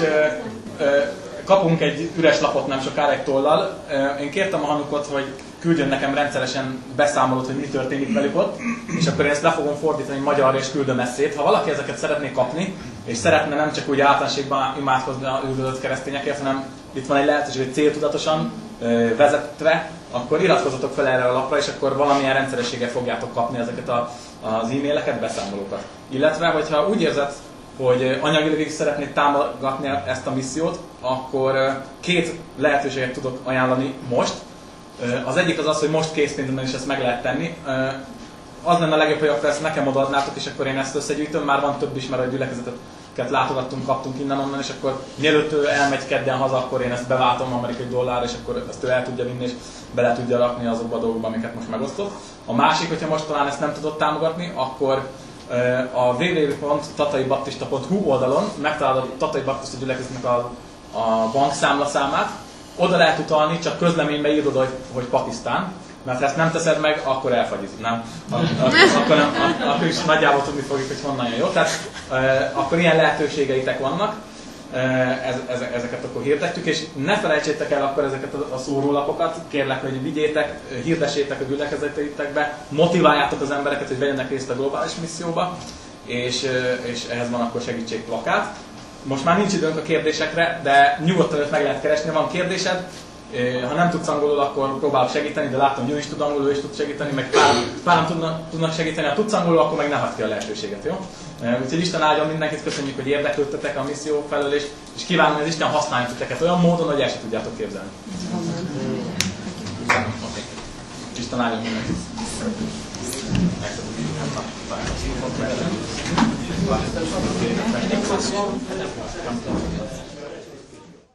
kapunk egy üres lapot nem sokára egy tollal. Én kértem a Hanukot, hogy küldjön nekem rendszeresen beszámolót, hogy mi történik velük ott, és akkor én ezt le fogom fordítani magyarra és küldöm esszét. Ha valaki ezeket szeretné kapni, és szeretne nem csak úgy általánosságban imádkozni a üldözött keresztényekért, hanem itt van egy lehetőség, hogy céltudatosan vezetve, akkor iratkozzatok fel erre a lapra, és akkor valamilyen rendszerességgel fogjátok kapni ezeket az e-maileket, beszámolókat. Illetve, hogyha úgy érzed, hogy anyagilag is szeretnéd támogatni ezt a missziót, akkor két lehetőséget tudok ajánlani most. Az egyik az, hogy most készpénzben is ezt meg lehet tenni. Az lenne a legjobb, hogy akkor ezt nekem odaadnátok, és akkor én ezt összegyűjtöm. Már van több ismerő gyülekezeteket látogattunk, kaptunk innen-onnan, és akkor mielőtt ő elmegy kedden haza, akkor én ezt beváltom amerikai dollárra, és akkor ezt ő el tudja vinni, és bele tudja rakni azokba a dolgokba, amiket most megosztott. A másik, hogyha most talán ezt nem tudod támogatni, akkor a www.tataibaptista.hu oldalon megtalálod a Tatai Baptista Gyülekezetnek a bankszámlaszámát. Oda lehet utalni, csak közleménybe írod, hogy Pakisztán, mert ha ezt nem teszed meg, akkor elfagyiz, nem? Akkor is nagyjából tudni fogjuk, hogy honnan jön, jó? Tehát akkor ilyen lehetőségeitek vannak, ezeket akkor hirdettük, és ne felejtsétek el akkor ezeket a szórólapokat, kérlek, hogy vigyétek, hirdessétek a gyülekezeteitekbe, motiváljátok az embereket, hogy vegyenek részt a globális misszióba, és ehhez van akkor segítségplakát. Most már nincs időnk a kérdésekre, de nyugodtan őt meg lehet keresni, van kérdésed. Ha nem tudsz angolul, akkor próbálok segíteni, de látom, hogy ő is tud angolul, ő is tud segíteni, meg páran tudnak segíteni. Ha tudsz angolul, akkor meg ne hagyd ki a lehetőséget, jó? Úgyhogy Isten áldjon mindenkit, köszönjük, hogy érdeklődtetek a misszió felől, és kívánom, hogy az Isten használja titeket olyan módon, hogy el sem tudjátok képzelni. Isten áldjon mindenkit. Thank you.